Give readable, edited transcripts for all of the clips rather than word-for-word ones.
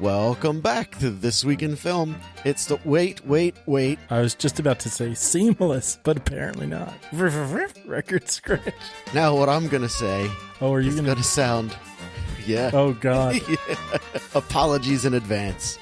Welcome back to This Week in Film. It's the... Wait. I was just about to say seamless, but apparently not. Record scratch. Now what I'm going to say is going to sound... Yeah. Oh, God. Yeah. Apologies in advance.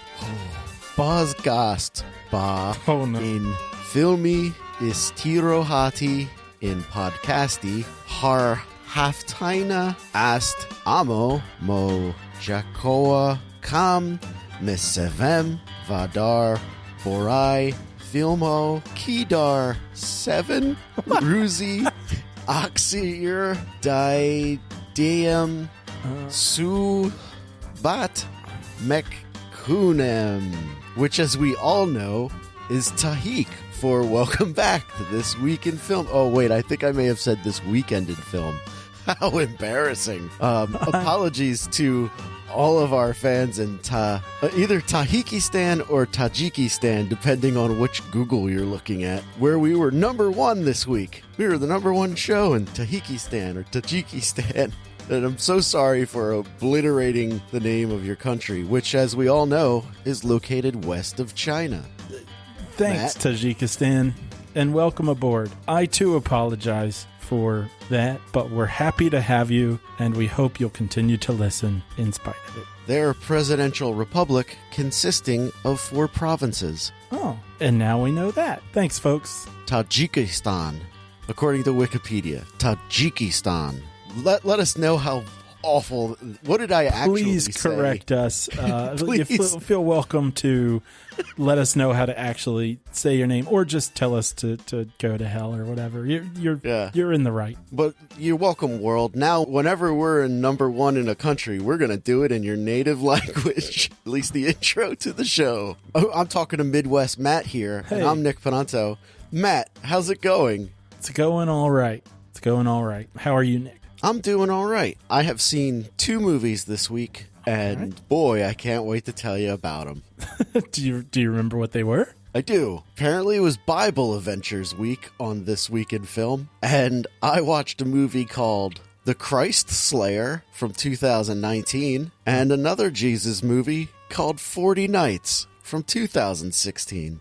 Podcast. Oh, no. In filmi istirohati in podcasti har haftaina ast amo mo jakoa kam misevem vadar borai filmo kidar 7 ruzi oxir dideum su bat mekkunem, which, as we all know, is Tahik for welcome back to This Week in Film. Oh, wait, I think I may have said This Weekend in Film. How embarrassing. Apologies to all of our fans in either Tajikistan or Tajikistan, depending on which Google you're looking at, where we were number 1 this week. We were the number 1 show in Tajikistan or Tajikistan. And I'm so sorry for obliterating the name of your country, which, as we all know, is located west of China. Thanks, Matt? Tajikistan, and welcome aboard. I, too, apologize for that, but we're happy to have you, and we hope you'll continue to listen in spite of it. They're a presidential republic consisting of 4 provinces. Oh, and now we know that. Thanks, folks. Tajikistan, according to Wikipedia. Tajikistan. Let us know how awful. What did I actually Please say? correct us. Please. You feel welcome to let us know how to actually say your name, or just tell us to go to hell or whatever. You're in the right. But you're welcome, world. Now, whenever we're in number 1 in a country, we're going to do it in your native language. At least the intro to the show. Oh, I'm talking to Midwest Matt here, Hey. and I'm Nick Pananto. Matt, how's it going? It's going all right. How are you, Nick? I'm doing all right. I have seen 2 movies this week, and boy, I can't wait to tell you about them. Do you remember what they were? I do. Apparently it was Bible Adventures week on This Week in Film, and I watched a movie called The Christ Slayer from 2019, and another Jesus movie called 40 Nights from 2016.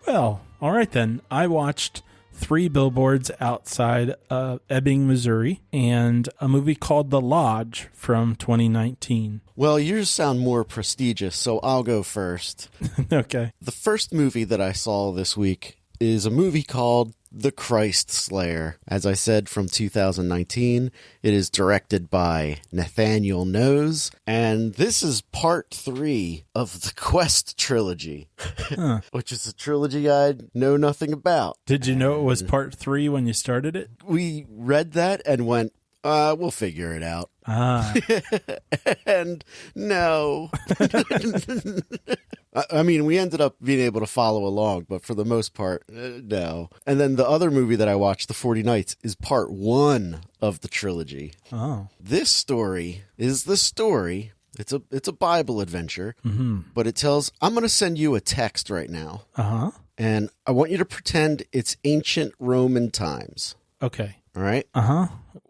Well, all right then. I watched 3 billboards outside Ebbing, Missouri, and a movie called The Lodge from 2019. Well, yours sound more prestigious, so I'll go first. Okay. The first movie that I saw this week is a movie called The Christ Slayer. As I said, from 2019. It is directed by Nathaniel Knowes, and this is part 3 of the Quest trilogy, which is a trilogy I know nothing about. Did you know it was part 3 when you started it? We read that and went, we'll figure it out. And no. I mean, we ended up being able to follow along, but for the most part, no. And then the other movie that I watched, The 40 Nights, is part 1 of the trilogy. Oh. This story is the story. It's a Bible adventure, but it tells, I'm going to send you a text right now. Uh-huh. And I want you to pretend it's ancient Roman times. Okay. All right? Uh-huh.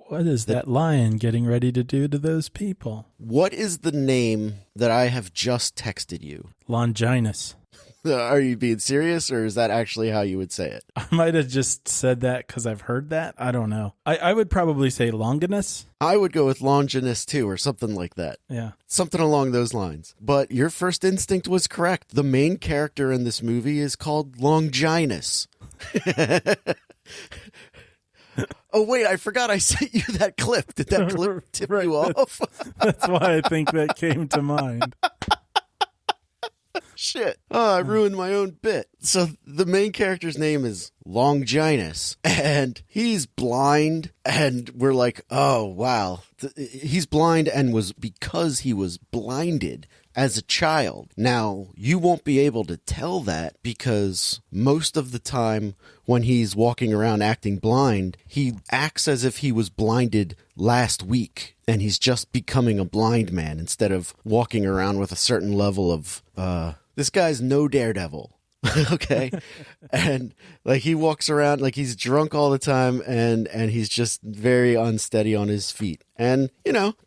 What is that lion getting ready to do to those people? What is the name that I have just texted you? Longinus. Are you being serious, or is that actually how you would say it? I might have just said that because I've heard that. I don't know. I would probably say Longinus. I would go with Longinus too, or something like that. Yeah. Something along those lines. But your first instinct was correct. The main character in this movie is called Longinus. Oh, wait, I forgot I sent you that clip. Did that clip tip you off? That's why I think that came to mind. Shit. Oh, I ruined my own bit. So the main character's name is Longinus, and he's blind, and we're like, oh, wow. He's blind and was because he was blinded as a child. Now, you won't be able to tell that because most of the time when he's walking around acting blind, he acts as if he was blinded last week and he's just becoming a blind man instead of walking around with a certain level of, this guy's no daredevil. Okay. And like he walks around like he's drunk all the time and he's just very unsteady on his feet. And,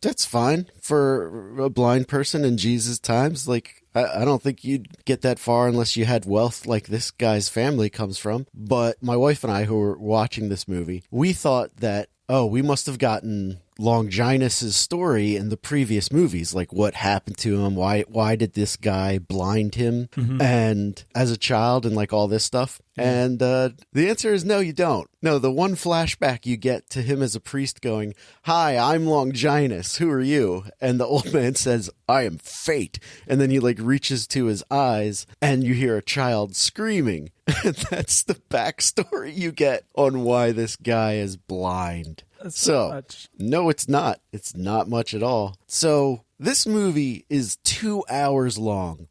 that's fine for a blind person in Jesus' times. Like, I don't think you'd get that far unless you had wealth like this guy's family comes from. But my wife and I, who were watching this movie, we thought that, we must have gotten Longinus's story in the previous movies. Like, what happened to him? Why did this guy blind him? And as a child and like all this stuff. And the answer is no, you don't. No, the one flashback you get to him as a priest going, "Hi, I'm Longinus. Who are you?" And the old man says, "I am Fate." And then he like reaches to his eyes and you hear a child screaming. And that's the backstory you get on why this guy is blind. That's so much. No, it's not. It's not much at all. So this movie is 2 hours long.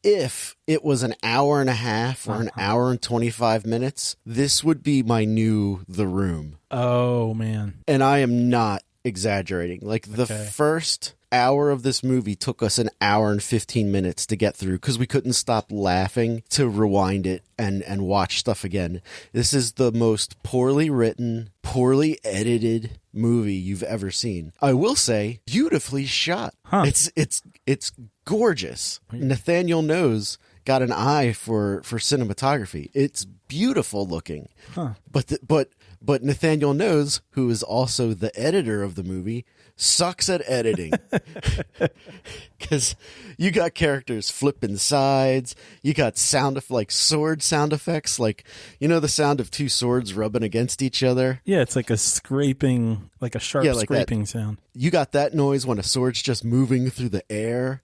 If it was an hour and a half or an hour and 25 minutes, this would be my new The Room. Oh, man. And I am not exaggerating. Like the first hour of this movie took us an hour and 15 minutes to get through because we couldn't stop laughing to rewind it and watch stuff again. This is the most poorly written, poorly edited movie you've ever seen. I will say, beautifully shot. It's gorgeous. Nathaniel Knows got an eye for cinematography. It's beautiful looking. But Nathaniel Knows, who is also the editor of the movie, sucks at editing. Because you got characters flipping sides. You got sword sound effects. Like, the sound of two swords rubbing against each other. Yeah, it's like a scraping, like a sharp scraping sound. You got that noise when a sword's just moving through the air.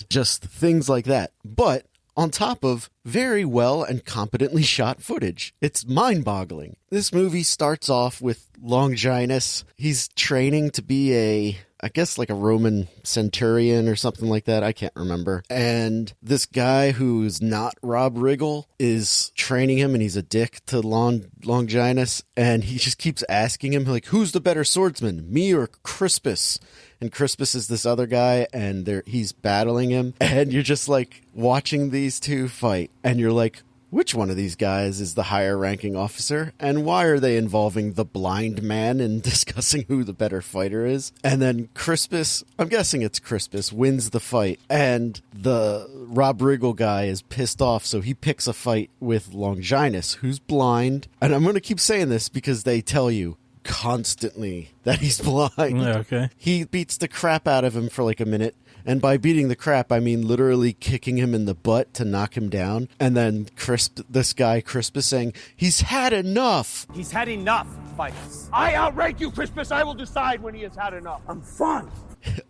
Just things like that. But on top of very well and competently shot footage. It's mind-boggling. This movie starts off with Longinus. He's training to be I guess like a Roman centurion or something like that. I can't remember. And this guy who's not Rob Riggle is training him, and he's a dick to Longinus. And he just keeps asking him, like, who's the better swordsman, me or Crispus? And Crispus is this other guy, and he's battling him. And you're just like watching these two fight, and you're like, which one of these guys is the higher ranking officer? And why are they involving the blind man in discussing who the better fighter is? And then Crispus, I'm guessing it's Crispus, wins the fight. And the Rob Riggle guy is pissed off, so he picks a fight with Longinus, who's blind. And I'm going to keep saying this because they tell you constantly that he's blind. Yeah, okay. He beats the crap out of him for like a minute. And by beating the crap, I mean literally kicking him in the butt to knock him down. And then this guy, Crispus, saying, he's had enough. He's had enough, Fighters. I outrank you, Crispus. I will decide when he has had enough. I'm fine.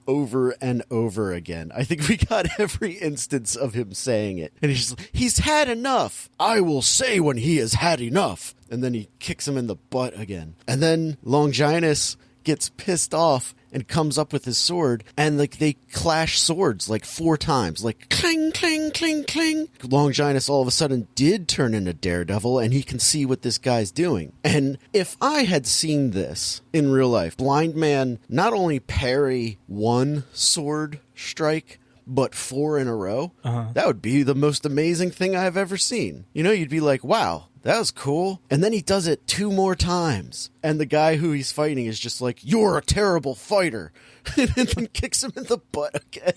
Over and over again. I think we got every instance of him saying it. And he's had enough. I will say when he has had enough. And then he kicks him in the butt again. And then Longinus gets pissed off and comes up with his sword, and like they clash swords like 4 times, like cling, cling, cling, cling. Longinus all of a sudden did turn into Daredevil, and he can see what this guy's doing. And if I had seen this in real life, blind man not only parry 1 sword strike, but 4 in a row, that would be the most amazing thing I've ever seen. You'd be like, wow, that was cool. And then he does it 2 more times. And the guy who he's fighting is just like, you're a terrible fighter. And then kicks him in the butt again.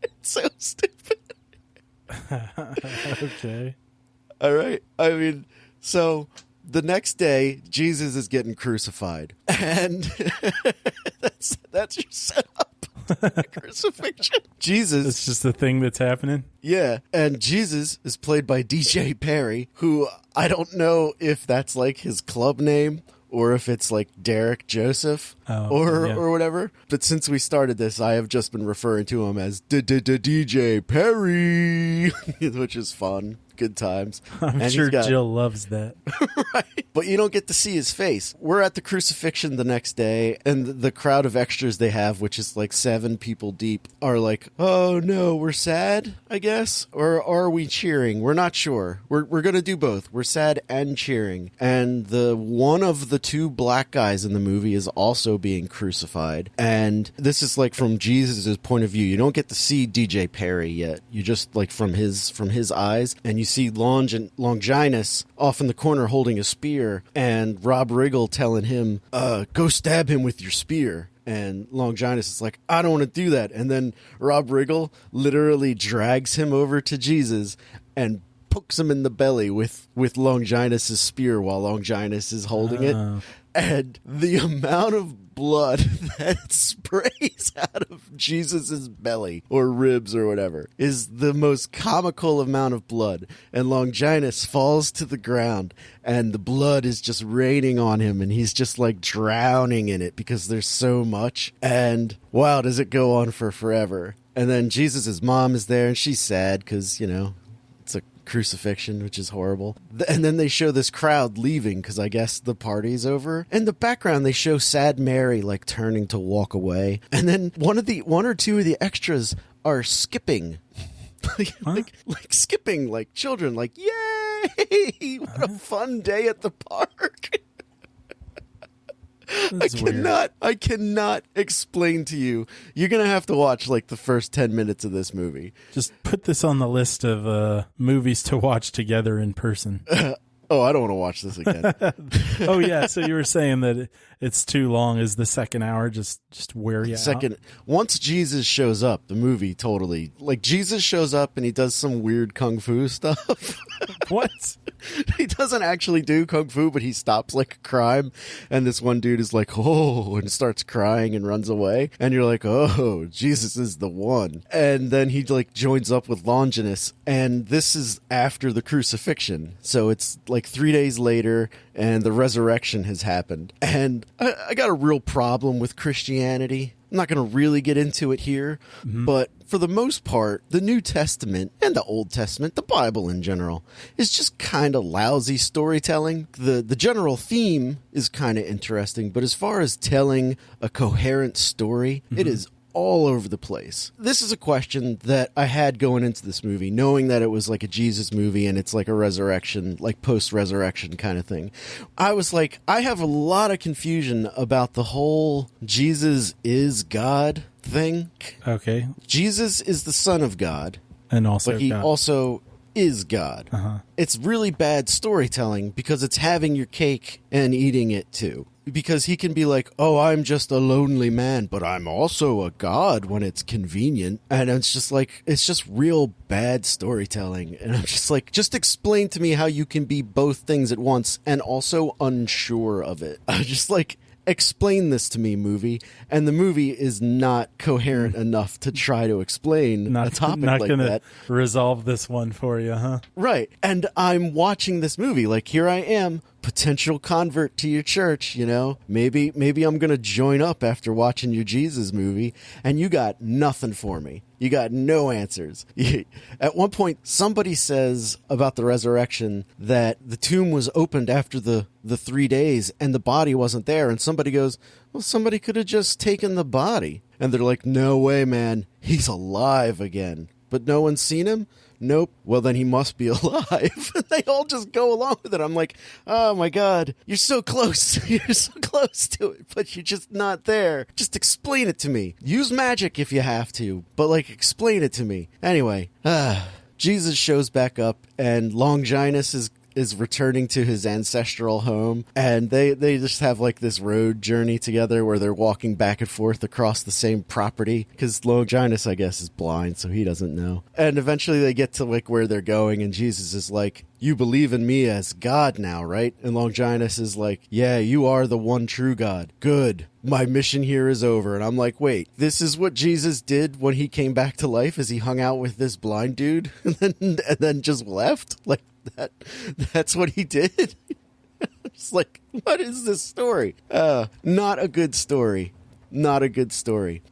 It's so stupid. Okay. All right. I mean, so the next day, Jesus is getting crucified. And that's your setup. Crucifixion. Jesus. It's just a thing that's happening. Yeah. And Jesus is played by DJ Perry, who I don't know if that's like his club name or if it's like Derek Joseph or whatever. But since we started this, I have just been referring to him as DJ Perry, which is fun. Good times. I'm And sure he's got- Jill loves that. Right. But you don't get to see his face. We're at the crucifixion the next day, and the crowd of extras they have, which is like 7 people deep, are like, oh no, we're sad, I guess? Or are we cheering? We're not sure. We're going to do both. We're sad and cheering. And one of the 2 black guys in the movie is also being crucified. And this is like from Jesus' point of view. You don't get to see DJ Perry yet. You just like from his eyes, and you see Longinus off in the corner holding a spear, and Rob Riggle telling him, go stab him with your spear. And Longinus is like, I don't want to do that. And then Rob Riggle literally drags him over to Jesus and pokes him in the belly with Longinus' spear while Longinus is holding it. And the amount of blood that sprays out of Jesus's belly or ribs or whatever is the most comical amount of blood. And Longinus falls to the ground, and the blood is just raining on him, and he's just like drowning in it because there's so much. And wow, does it go on for forever. And then Jesus's mom is there, and she's sad because, you know, it's a crucifixion, which is horrible. And then they show this crowd leaving because I guess the party's over. In the background, they show sad Mary like turning to walk away. And then one or two of the extras are skipping. like skipping like children, like, yay! What a fun day at the park. I cannot explain to you. You're going to have to watch like the first 10 minutes of this movie. Just put this on the list of movies to watch together in person. Oh, I don't want to watch this again. Oh, yeah. So you were saying that it's too long. Is the second hour just wear you out? Once Jesus shows up, the movie totally, like, Jesus shows up and he does some weird kung fu stuff. What? He doesn't actually do kung fu, but he stops like a crime. And this one dude is like, oh, and starts crying and runs away. And you're like, oh, Jesus is the one. And then he like joins up with Longinus. And this is after the crucifixion. So it's like 3 days later, and the resurrection has happened. And I got a real problem with Christianity. I'm not going to really get into it here, but for the most part, the New Testament and the Old Testament, the Bible in general, is just kind of lousy storytelling. The general theme is kind of interesting, but as far as telling a coherent story, it is all over the place. This is a question that I had going into this movie, knowing that it was like a Jesus movie and it's like a resurrection, like post-resurrection kind of thing. I was like, I have a lot of confusion about the whole Jesus is God thing. Okay. Jesus is the Son of God. And also but he God. also is God. It's really bad storytelling because it's having your cake and eating it too. Because he can be like, oh, I'm just a lonely man, but I'm also a god when it's convenient. And it's just like, it's just real bad storytelling. And I'm just like, just explain to me how you can be both things at once and also unsure of it. I'm just like, explain this to me, movie. And the movie is not coherent enough to try to explain a topic not like gonna that. Resolve this one for you, huh? Right. And I'm watching this movie. Like, here I am, potential convert to your church, you know? Maybe I'm going to join up after watching your Jesus movie, and you got nothing for me. You got no answers. At one point, somebody says about the resurrection that the tomb was opened after the 3 days and the body wasn't there. And somebody goes, well, somebody could have just taken the body. And they're like, no way, man. He's alive again. But no one's seen him? Nope. Well, then he must be alive. They all just go along with it. I'm like, oh my God, you're so close. You're so close to it, but you're just not there. Just explain it to me. Use magic if you have to, but like, explain it to me. Anyway, Jesus shows back up, and Longinus is returning to his ancestral home, and they just have like this road journey together where they're walking back and forth across the same property, because Longinus, I guess, is blind, so he doesn't know. And eventually they get to like where they're going, and Jesus is like, you believe in me as God now, right? And Longinus is like, yeah, you are the one true God. Good. My mission here is over. And I'm like, wait, this is what Jesus did when he came back to life, is he hung out with this blind dude and then just left? Like, that's what he did? It's like, what is this story? Not a good story.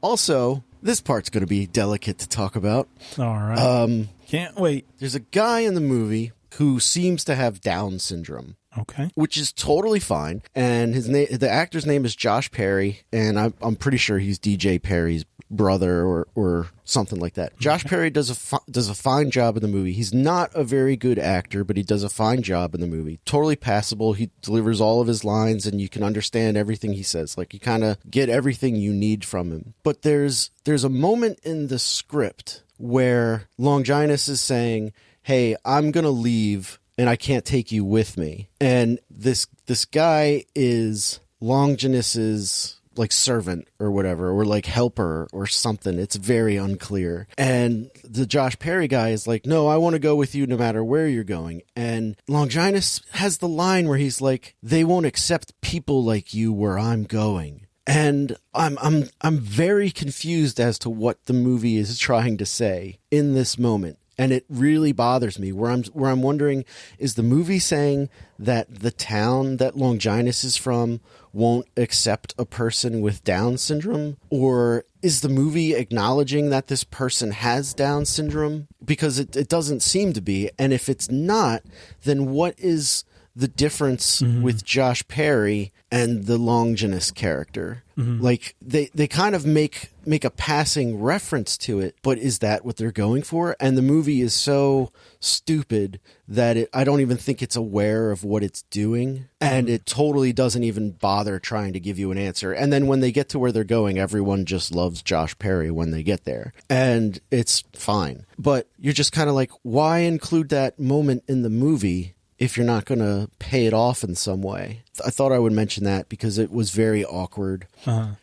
Also, this part's going to be delicate to talk about. All right. Can't wait. There's a guy in the movie who seems to have Down syndrome. Okay. Which is totally fine. And the actor's name is Josh Perry, and I'm pretty sure he's DJ Perry's brother or something like that. Josh Perry does a fine job in the movie. He's not a very good actor, but he does a fine job in the movie. Totally passable. He delivers all of his lines, and you can understand everything he says. Like, you kind of get everything you need from him. But there's a moment in the script where Longinus is saying, hey, I'm going to leave and I can't take you with me. And this guy is Longinus's like servant or whatever, or like helper or something. It's very unclear. And the Josh Perry guy is like, no, I want to go with you no matter where you're going. And Longinus has the line where he's like, they won't accept people like you where I'm going. And I'm very confused as to what the movie is trying to say in this moment. And it really bothers me where I'm wondering, is the movie saying that the town that Longinus is from won't accept a person with Down syndrome? Or is the movie acknowledging that this person has Down syndrome? Because it doesn't seem to be. And if it's not, then what is the difference with Josh Perry and the Longinus character? Like they kind of make a passing reference to it, but is that what they're going for? And the movie is so stupid that I don't even think it's aware of what it's doing, and it totally doesn't even bother trying to give you an answer. And then when they get to where they're going, everyone just loves Josh Perry when they get there, and it's fine. But you're just kind of like, why include that moment in the movie if you're not going to pay it off in some way? I thought I would mention that because it was very awkward.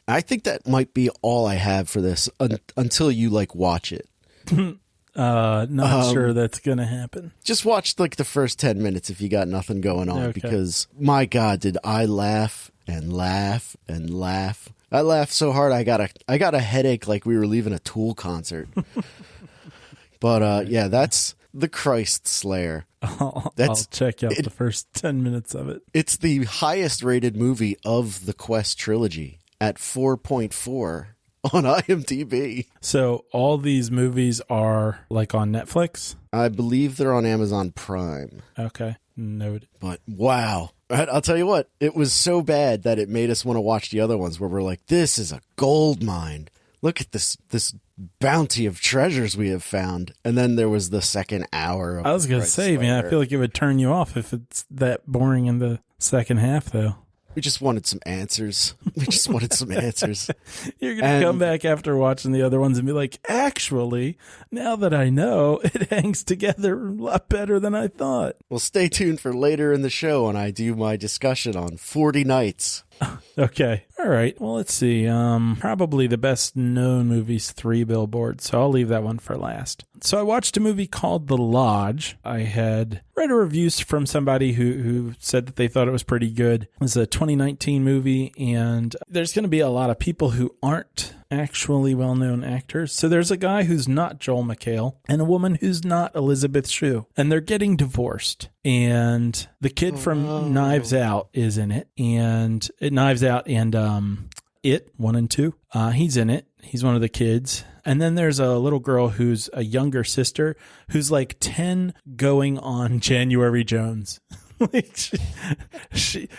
I think that might be all I have for this until you like watch it. Not sure that's going to happen. Just watch like the first 10 minutes if you got nothing going on, Okay. because my God, did I laugh and laugh and laugh. I laughed so hard I got a headache like we were leaving a Tool concert. But yeah, that's The Christ Slayer. I'll check out the first 10 minutes of it. It's the highest rated movie of the Quest trilogy at 4.4 on IMDb. So all these movies are like on Netflix? I believe they're on Amazon Prime. Okay, noted. But wow. I'll tell you what, it was so bad that it made us want to watch the other ones where we're like, this is a gold mine. Look at this bounty of treasures we have found. And then there was the second hour of I was going to say, man, I feel like it would turn you off if it's that boring in the second half, though. We just wanted some answers. You're going to come back after watching the other ones and be like, actually, now that I know, it hangs together a lot better than I thought. Well, stay tuned for later in the show when I do my discussion on 40 Nights. Okay. All right. Well, let's see. Probably the best known movie's 3 Billboards, so I'll leave that one for last. So I watched a movie called The Lodge. I had read a review from somebody who said that they thought it was pretty good. It was a 2019 movie, and there's going to be a lot of people who aren't actually well-known actors. So there's a guy who's not Joel McHale and a woman who's not Elizabeth Shue, and they're getting divorced. And the kid from Knives Out is in it, and Knives Out and It 1 and 2. He's in it. He's one of the kids. And then there's a little girl who's a younger sister who's like 10 going on January Jones. Like she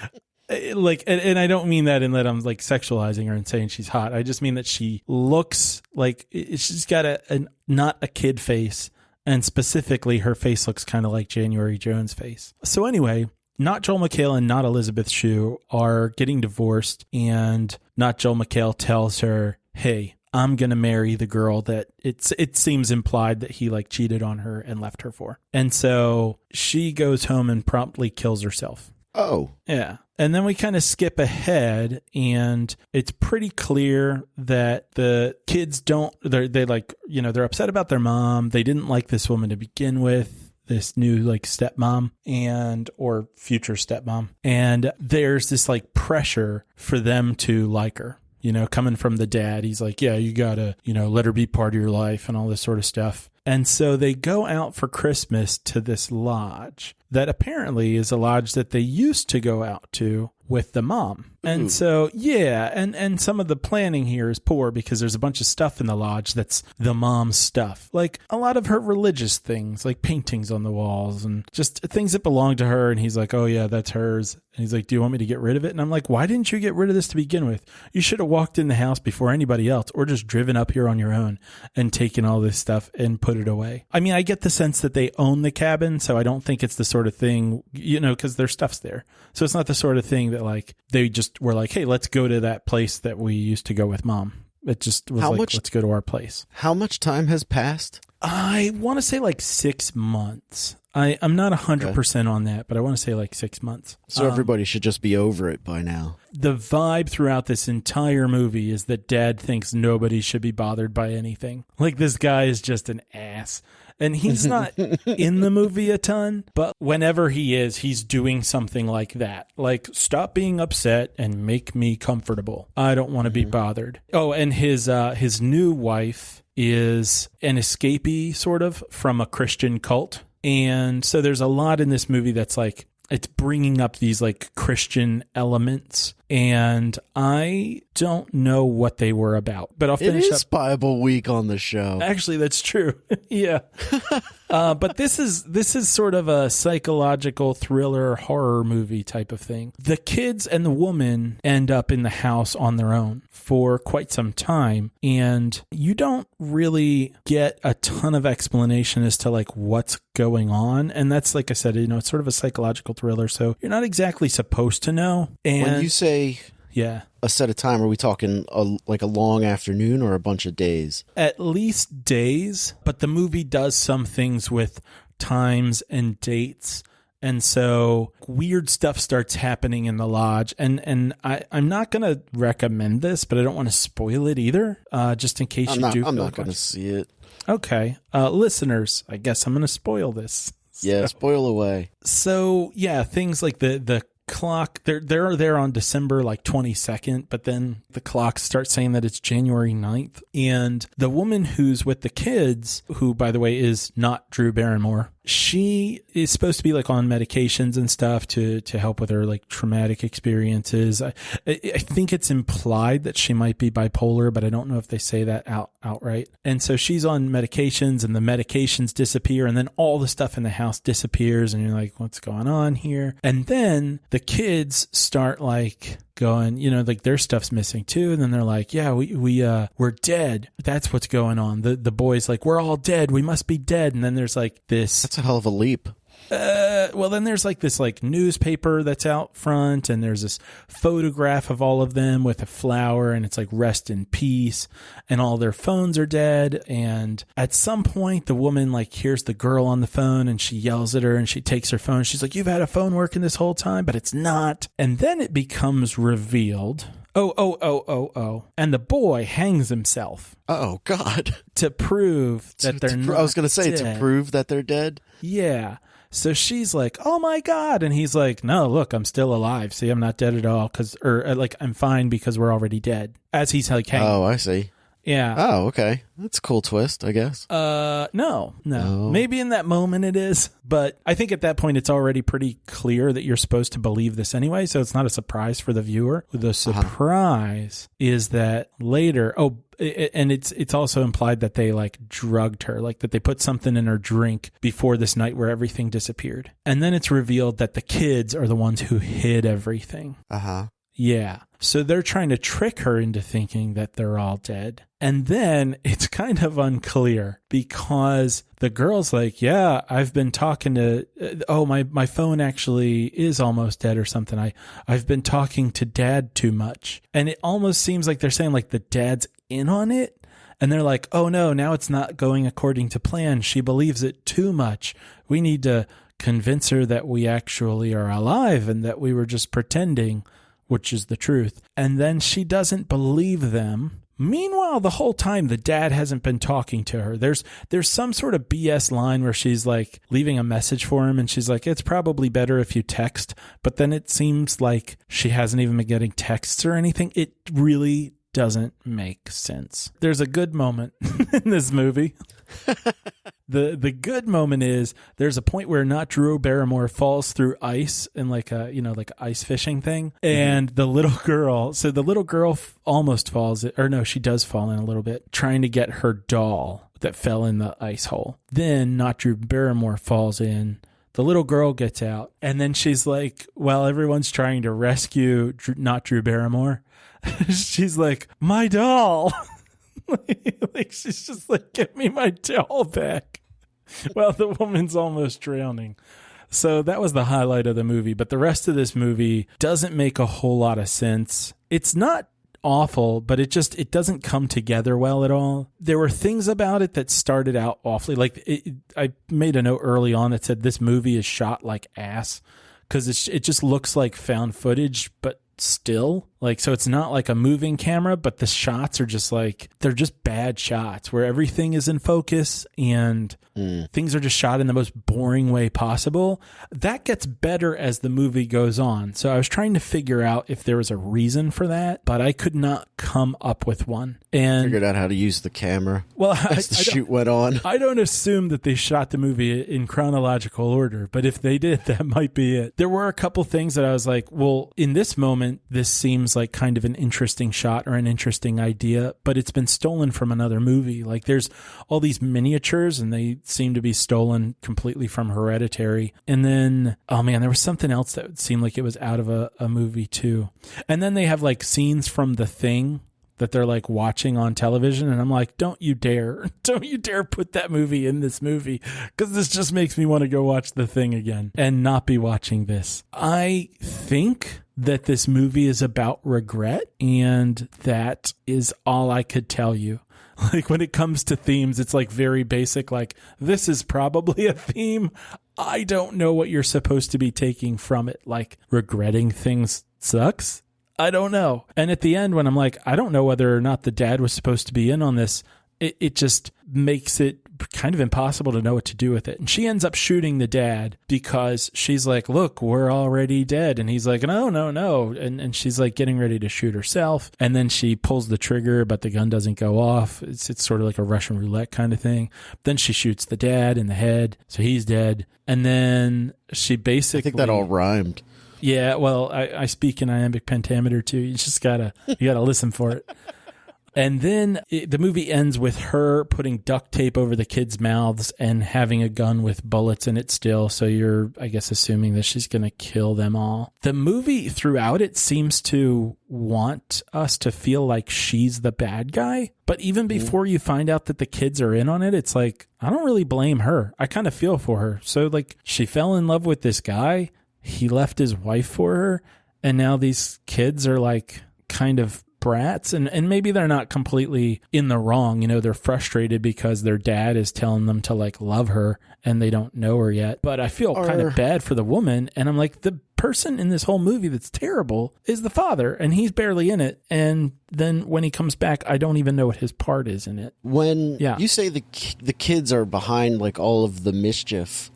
like, and I don't mean that in that I'm like sexualizing her and saying she's hot. I just mean that she looks like she's got a not a kid face. And specifically, her face looks kind of like January Jones' face. So anyway, not Joel McHale and not Elizabeth Shue are getting divorced. And not Joel McHale tells her, hey, I'm going to marry the girl that it seems implied that he like cheated on her and left her for. And so she goes home and promptly kills herself. Oh. Yeah. And then we kind of skip ahead, and it's pretty clear that the kids they like, you know, they're upset about their mom. They didn't like this woman to begin with, this new like stepmom or future stepmom. And there's this like pressure for them to like her, you know, coming from the dad. He's like, yeah, you gotta, you know, let her be part of your life and all this sort of stuff. And so they go out for Christmas to this lodge that apparently is a lodge that they used to go out to with the mom. And so, yeah, and some of the planning here is poor because there's a bunch of stuff in the lodge that's the mom's stuff. Like a lot of her religious things, like paintings on the walls and just things that belong to her. And he's like, oh yeah, that's hers. And he's like, do you want me to get rid of it? And I'm like, why didn't you get rid of this to begin with? You should have walked in the house before anybody else or just driven up here on your own and taken all this stuff and put it away. I mean, I get the sense that they own the cabin, so I don't think it's the sort of thing, because their stuff's there. So it's not the sort of thing that like they just were like, hey, let's go to that place that we used to go with mom. It just was let's go to our place. How much time has passed? I want to say like 6 months. I'm not 100% on that, but I want to say like 6 months. So everybody should just be over it by now. The vibe throughout this entire movie is that dad thinks nobody should be bothered by anything. Like this guy is just an ass. And he's not in the movie a ton, but whenever he is, he's doing something like that. Like, stop being upset and make me comfortable. I don't want to be bothered. Oh, and his new wife is an escapee, sort of, from a Christian cult. And so there's a lot in this movie that's like, it's bringing up these like Christian elements, and I don't know what they were about. But I'll finish up. It is Bible Week on the show. Actually, that's true. Yeah. But this is sort of a psychological thriller horror movie type of thing. The kids and the woman end up in the house on their own for quite some time, and you don't really get a ton of explanation as to like what's going on. And that's, like I said, it's sort of a psychological thriller, so you're not exactly supposed to know. And when you say a set of time, are we talking like a long afternoon or a bunch of days? At least days, but the movie does some things with times and dates. And so weird stuff starts happening in the lodge. And I'm not going to recommend this, but I don't want to spoil it either, just in case you do. I'm not going to see it. Okay. Listeners, I guess I'm going to spoil this. Yeah, spoil away. So, yeah, things like the clock, they're there on December like 22nd, but then the clock starts saying that it's January 9th. And the woman who's with the kids, who, by the way, is not Drew Barrymore, she is supposed to be like on medications and stuff to help with her like traumatic experiences. I think it's implied that she might be bipolar, but I don't know if they say that outright. And so she's on medications, and the medications disappear, and then all the stuff in the house disappears, and you're like, what's going on here? And then the kids start like going, like their stuff's missing too. And then they're like, yeah, we're dead. That's what's going on. The boy's like, we're all dead. We must be dead. And then there's like this. That's a hell of a leap. Well, then there's like this like newspaper that's out front, and there's this photograph of all of them with a flower, and it's like rest in peace, and all their phones are dead. And at some point the woman like hears the girl on the phone, and she yells at her, and she takes her phone. She's like, you've had a phone working this whole time, but it's not. And then it becomes revealed. Oh. And the boy hangs himself. Oh, God. To prove that they're not I was going to say, dead. To prove that they're dead? Yeah. So she's like, oh, my God. And he's like, no, look, I'm still alive. See, I'm not dead at all. I'm fine because we're already dead. As he's like hanging. Oh, I see. Yeah. Oh, okay. That's a cool twist, I guess. No. Maybe in that moment it is, but I think at that point it's already pretty clear that you're supposed to believe this anyway, so it's not a surprise for the viewer. The surprise is that later, and it's also implied that they like drugged her, like that they put something in her drink before this night where everything disappeared. And then it's revealed that the kids are the ones who hid everything. Yeah. So they're trying to trick her into thinking that they're all dead. And then it's kind of unclear because the girl's like, yeah, I've been talking to, my phone actually is almost dead or something. I've been talking to dad too much. And it almost seems like they're saying like the dad's in on it. And they're like, oh no, now it's not going according to plan. She believes it too much. We need to convince her that we actually are alive and that we were just pretending, which is the truth. And then she doesn't believe them. Meanwhile, the whole time, the dad hasn't been talking to her. There's some sort of BS line where she's like leaving a message for him, and she's like, it's probably better if you text. But then it seems like she hasn't even been getting texts or anything. It really doesn't make sense. There's a good moment in this movie. The good moment is there's a point where not Drew Barrymore falls through ice in like a ice fishing thing. And the little girl almost falls, or no, she does fall in a little bit, trying to get her doll that fell in the ice hole. Then not Drew Barrymore falls in. The little girl gets out. And then she's like, while everyone's trying to rescue not Drew Barrymore, she's like, my doll. like she's just like, get me my doll back. Well, the woman's almost drowning. So that was the highlight of the movie. But the rest of this movie doesn't make a whole lot of sense. It's not awful, but it doesn't come together well at all. There were things about it that started out awfully. Like I made a note early on that said this movie is shot like ass because it just looks like found footage, but still. Like, so it's not like a moving camera, but the shots are just like, they're just bad shots where everything is in focus and things are just shot in the most boring way possible. That gets better as the movie goes on. So I was trying to figure out if there was a reason for that, but I could not come up with one. And figured out how to use the camera. Well, as the shoot went on. I don't assume that they shot the movie in chronological order, but if they did, that might be it. There were a couple things that I was like, well, in this moment, this seems like kind of an interesting shot or an interesting idea, but it's been stolen from another movie. Like there's all these miniatures and they seem to be stolen completely from Hereditary. And then, oh man, there was something else that seemed like it was out of a movie too. And then they have like scenes from The Thing that they're like watching on television. And I'm like, don't you dare put that movie in this movie, because this just makes me want to go watch The Thing again and not be watching this. I think that this movie is about regret, and that is all I could tell you. Like when it comes to themes, it's like very basic, like this is probably a theme. I don't know what you're supposed to be taking from it. Like regretting things sucks. I don't know. And at the end, when I'm like, I don't know whether or not the dad was supposed to be in on this, it just makes it kind of impossible to know what to do with it. And she ends up shooting the dad because she's like, look, we're already dead. And he's like, no. And she's like getting ready to shoot herself. And then she pulls the trigger, but the gun doesn't go off. It's sort of like a Russian roulette kind of thing. Then she shoots the dad in the head. So he's dead. And then she basically... I think that all rhymed. Yeah, well, I speak in iambic pentameter too. You just gotta listen for it. And then the movie ends with her putting duct tape over the kids' mouths and having a gun with bullets in it still. So you're, I guess, assuming that she's going to kill them all. The movie throughout it seems to want us to feel like she's the bad guy. But even before you find out that the kids are in on it, it's like, I don't really blame her. I kind of feel for her. So like she fell in love with this guy. He left his wife for her. And now these kids are like kind of brats, and maybe they're not completely in the wrong. You know, they're frustrated because their dad is telling them to like love her and they don't know her yet. But I feel kind of bad for the woman. And I'm like, the person in this whole movie that's terrible is the father, and he's barely in it. And then when he comes back, I don't even know what his part is in it. When you say the kids are behind like all of the mischief,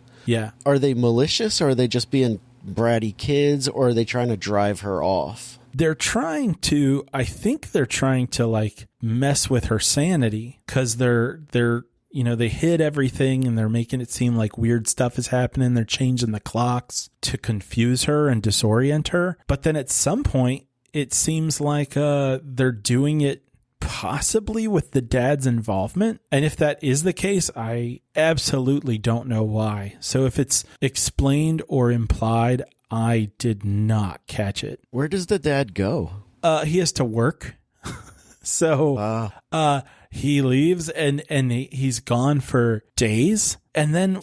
are they malicious, or are they just being bratty kids, or are they trying to drive her off? I think they're trying to like mess with her sanity, because they're they hid everything and they're making it seem like weird stuff is happening. They're changing the clocks to confuse her and disorient her. But then at some point, it seems like they're doing it possibly with the dad's involvement. And if that is the case, I absolutely don't know why. So if it's explained or implied, I did not catch it. Where does the dad go? He has to work. So he leaves and he's gone for days. And then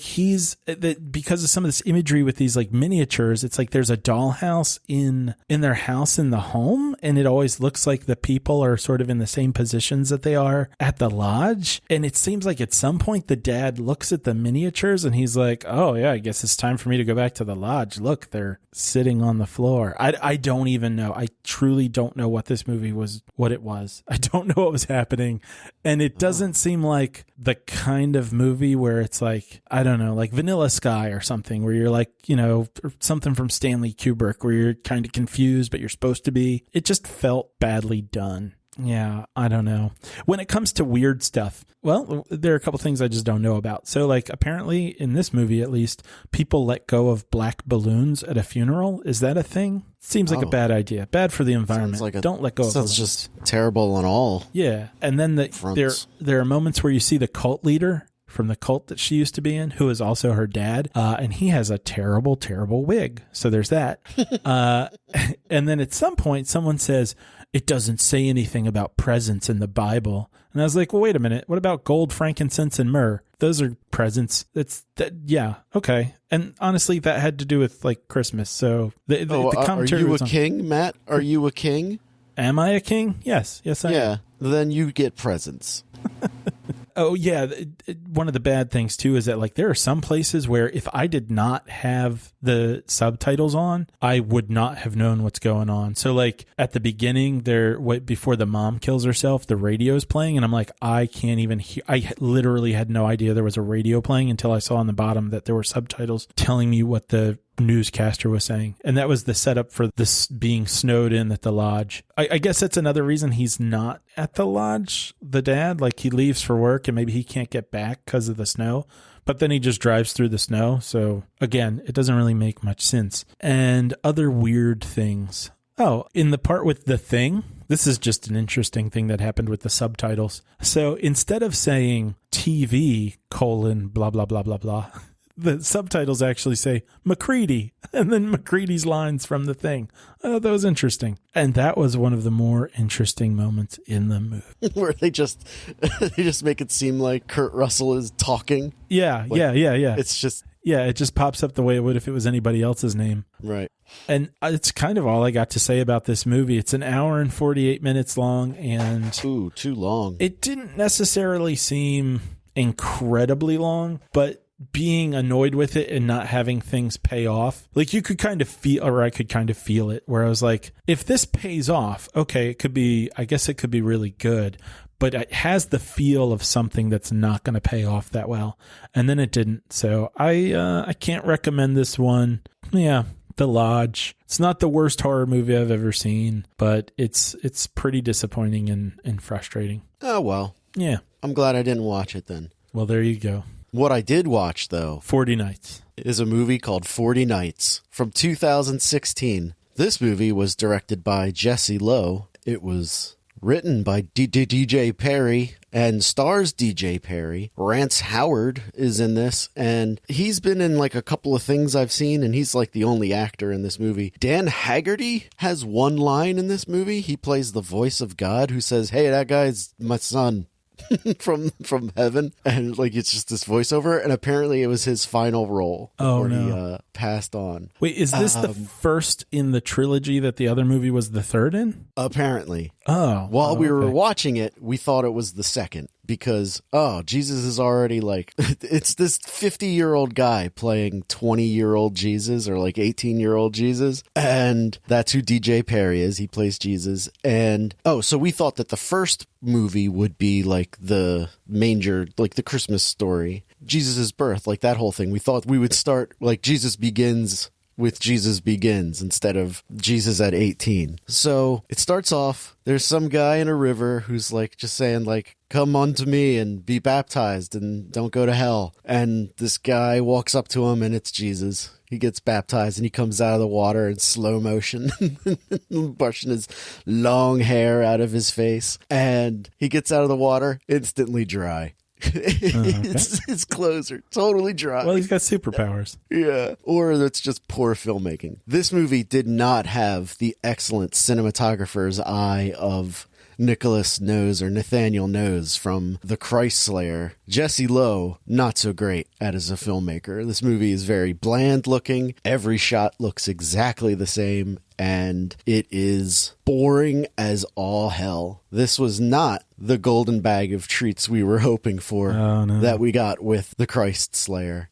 because of some of this imagery with these like miniatures, it's like there's a dollhouse in their house in the home. And it always looks like the people are sort of in the same positions that they are at the lodge. And it seems like at some point the dad looks at the miniatures and he's like, oh yeah, I guess it's time for me to go back to the lodge. Look, they're sitting on the floor. I don't even know. I truly don't know what this movie was, what it was. I don't know what was happening. And it doesn't seem like the kind of movie where it's like, I don't know, like Vanilla Sky or something, where you're like, or something from Stanley Kubrick, where you're kind of confused, but you're supposed to be. It just felt badly done Yeah, I don't know. When it comes to weird stuff, well, there are a couple things I just don't know about. So, like, apparently in this movie, at least, people let go of black balloons at a funeral. Is that a thing? Seems like a bad idea. Bad for the environment. Don't let go of balloons. Sounds just terrible on all. Yeah. And then there are moments where you see the cult leader from the cult that she used to be in, who is also her dad, and he has a terrible, terrible wig. So there's that. And then at some point, someone says, it doesn't say anything about presents in the Bible. And I was like, well, wait a minute. What about gold, frankincense, and myrrh? Those are presents. Yeah, okay. And honestly, that had to do with like Christmas. So the commentary. Are you a king, Matt? Are you a king? Am I a king? Yes I am. Yeah. Then you get presents. Oh, yeah. One of the bad things, too, is that like there are some places where if I did not have the subtitles on, I would not have known what's going on. So like at the beginning there, before the mom kills herself, the radio is playing and I'm like, I can't even hear. I literally had no idea there was a radio playing until I saw on the bottom that there were subtitles telling me what the newscaster was saying. And that was the setup for this being snowed in at the lodge. I guess that's another reason he's not at the lodge, the dad. Like he leaves for work and maybe he can't get back because of the snow, but then he just drives through the snow. So again, it doesn't really make much sense. And other weird things. Oh, in the part with the thing, this is just an interesting thing that happened with the subtitles. So instead of saying TV : blah, blah, blah, blah, blah, the subtitles actually say MacReady and then MacReady's lines from the thing. Oh, that was interesting. And that was one of the more interesting moments in the movie. Where they just make it seem like Kurt Russell is talking. Yeah. It's just... Yeah, it just pops up the way it would if it was anybody else's name. Right. And it's kind of all I got to say about this movie. It's an hour and 48 minutes long and... Ooh, too long. It didn't necessarily seem incredibly long, but being annoyed with it and not having things pay off, like you could kind of feel, or I could kind of feel it, where I was like, if this pays off, okay, I guess it could be really good, but it has the feel of something that's not going to pay off that well. And then it didn't. So I can't recommend this one. Yeah. The Lodge. It's not the worst horror movie I've ever seen, but it's pretty disappointing and frustrating. Oh, well. Yeah. I'm glad I didn't watch it then. Well, there you go. What I did watch, though, 40 Nights, is a movie called 40 Nights from 2016. This movie was directed by Jesse Lowe. It was written by DJ Perry and stars DJ Perry. Rance Howard is in this, and he's been in like a couple of things I've seen, and he's like the only actor in this movie. Dan Haggerty has one line in this movie. He plays the voice of God who says, "Hey, that guy's my son." from heaven, and like it's just this voiceover, and apparently it was his final role before he passed on. Wait, is this the first in the trilogy that the other movie was the third in? Apparently. While we were watching it, we thought it was the second, because Jesus is already like it's this 50-year-old guy playing 20-year-old Jesus, or like 18-year-old Jesus, and that's who DJ Perry is. He plays Jesus. And so we thought that the first movie would be like the manger, like the Christmas story, Jesus's birth, like that whole thing. We thought we would start like Jesus Begins with Jesus Begins instead of Jesus at 18. So it starts off, there's some guy in a river who's like just saying like, "Come unto me and be baptized and don't go to hell." And this guy walks up to him and it's Jesus. He gets baptized and he comes out of the water in slow motion, brushing his long hair out of his face. And he gets out of the water, instantly dry. His clothes are totally dry. Well, he's got superpowers. Yeah. Or that's just poor filmmaking. This movie did not have the excellent cinematographer's eye of Nicholas Knows or Nathaniel Knows from The Christ Slayer. Jesse Lowe, not so great at as a filmmaker. This movie is very bland looking. Every shot looks exactly the same, and it is boring as all hell. This was not the golden bag of treats we were hoping for that we got with The Christ Slayer.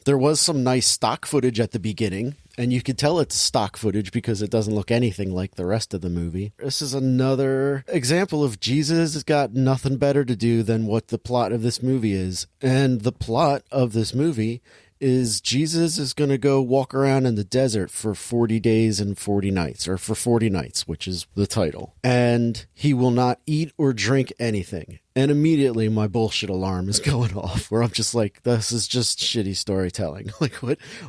There was some nice stock footage at the beginning, and you could tell it's stock footage because it doesn't look anything like the rest of the movie. This is another example of Jesus has got nothing better to do than what the plot of this movie is. And the plot of this movie is Jesus is going to go walk around in the desert for 40 days and 40 nights, or for 40 nights, which is the title. And he will not eat or drink anything. And immediately my bullshit alarm is going off, where I'm just like, this is just shitty storytelling. Like,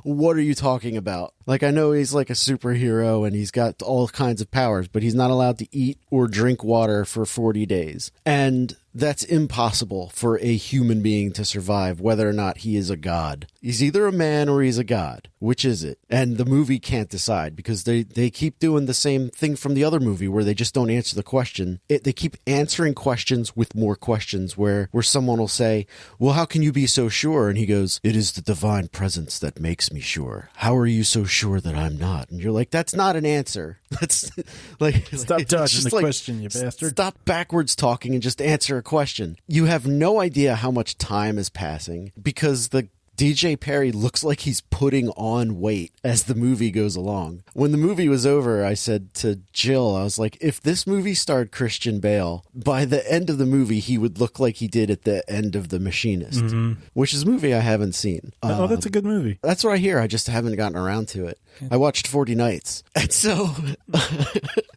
what are you talking about? Like, I know he's like a superhero and he's got all kinds of powers, but he's not allowed to eat or drink water for 40 days. And that's impossible for a human being to survive, whether or not he is a god. He's either a man or he's a god. Which is it? And the movie can't decide, because they keep doing the same thing from the other movie, where they just don't answer the question. They keep answering questions with more questions, where someone will say, well, how can you be so sure? And he goes, it is the divine presence that makes me sure. How are you so sure that I'm not? And you're like, that's not an answer. That's like, stop dodging the question, you bastard. Stop backwards talking and just answer a question. You have no idea how much time is passing, because the DJ Perry looks like he's putting on weight as the movie goes along. When the movie was over, I said to Jill, I was like, if this movie starred Christian Bale, by the end of the movie, he would look like he did at the end of The Machinist, which is a movie I haven't seen. Oh, that's a good movie. That's what I hear. I just haven't gotten around to it. Yeah. I watched 40 Nights. And so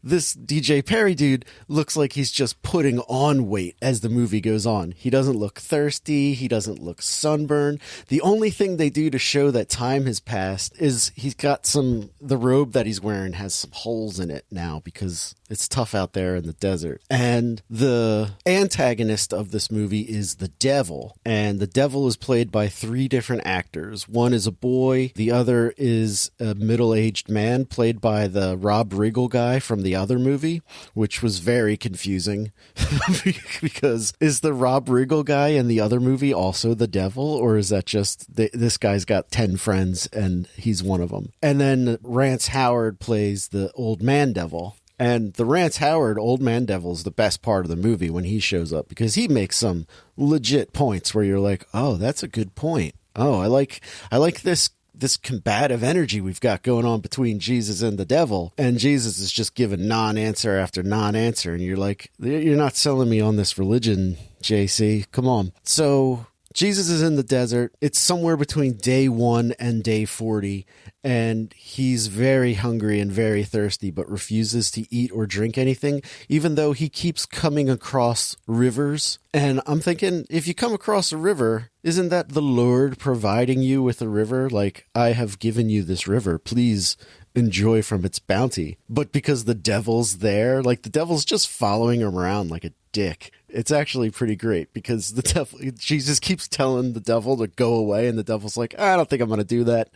this DJ Perry dude looks like he's just putting on weight as the movie goes on. He doesn't look thirsty. He doesn't look sunburned. The only thing they do to show that time has passed is he's got the robe that he's wearing has some holes in it now, because it's tough out there in the desert. And the antagonist of this movie is the devil. And the devil is played by 3 different actors. One is a boy. The other is a middle-aged man, played by the Rob Riggle guy from the other movie, which was very confusing. Because is the Rob Riggle guy in the other movie also the devil? Or is that just this guy's got 10 friends and he's one of them? And then Rance Howard plays the old man devil. And the Rance Howard old man devil is the best part of the movie when he shows up, because he makes some legit points where you're like, oh, that's a good point. Oh, I like this combative energy we've got going on between Jesus and the devil. And Jesus is just giving non-answer after non-answer. And you're like, you're not selling me on this religion, JC. Come on. So Jesus is in the desert. It's somewhere between day 1 and day 40. And he's very hungry and very thirsty, but refuses to eat or drink anything, even though he keeps coming across rivers. And I'm thinking, if you come across a river, isn't that the Lord providing you with a river? Like, I have given you this river, please enjoy from its bounty. But because the devil's there, like, the devil's just following him around like a dick. It's actually pretty great, because the devil, Jesus keeps telling the devil to go away, and the devil's like, I don't think I'm going to do that.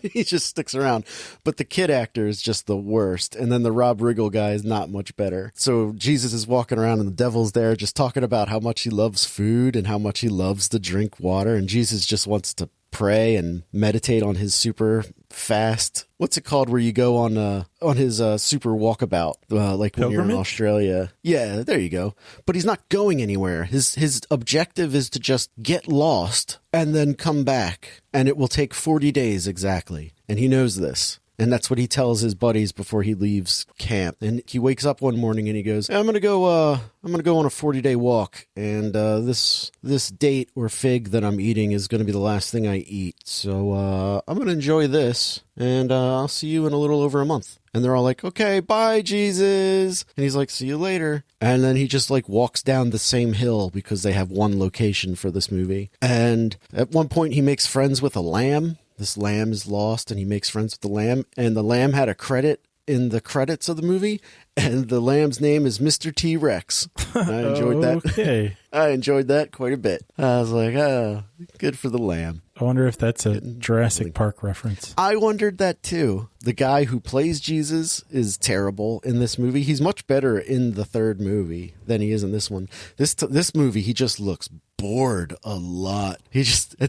He just sticks around. But the kid actor is just the worst. And then the Rob Riggle guy is not much better. So Jesus is walking around and the devil's there just talking about how much he loves food and how much he loves to drink water. And Jesus just wants to pray and meditate on his super fast, what's it called, where you go on his super walkabout, like when you're in Australia. Yeah, there you go. But he's not going anywhere. His objective is to just get lost and then come back, and it will take 40 days exactly. And he knows this. And that's what he tells his buddies before he leaves camp. And he wakes up one morning and he goes, hey, I'm going to go on a 40-day walk. And this date or fig that I'm eating is going to be the last thing I eat. So I'm going to enjoy this. And I'll see you in a little over a month. And they're all like, okay, bye, Jesus. And he's like, see you later. And then he just like walks down the same hill, because they have one location for this movie. And at one point he makes friends with a lamb. This lamb is lost, and he makes friends with the lamb. And the lamb had a credit in the credits of the movie, and the lamb's name is Mr. T-Rex. I enjoyed that. Okay. I enjoyed that quite a bit. I was like, oh, good for the lamb. I wonder if that's a Jurassic Park reference. I wondered that too. The guy who plays Jesus is terrible in this movie. He's much better in the third movie than he is in this one. This movie, he just looks bored a lot.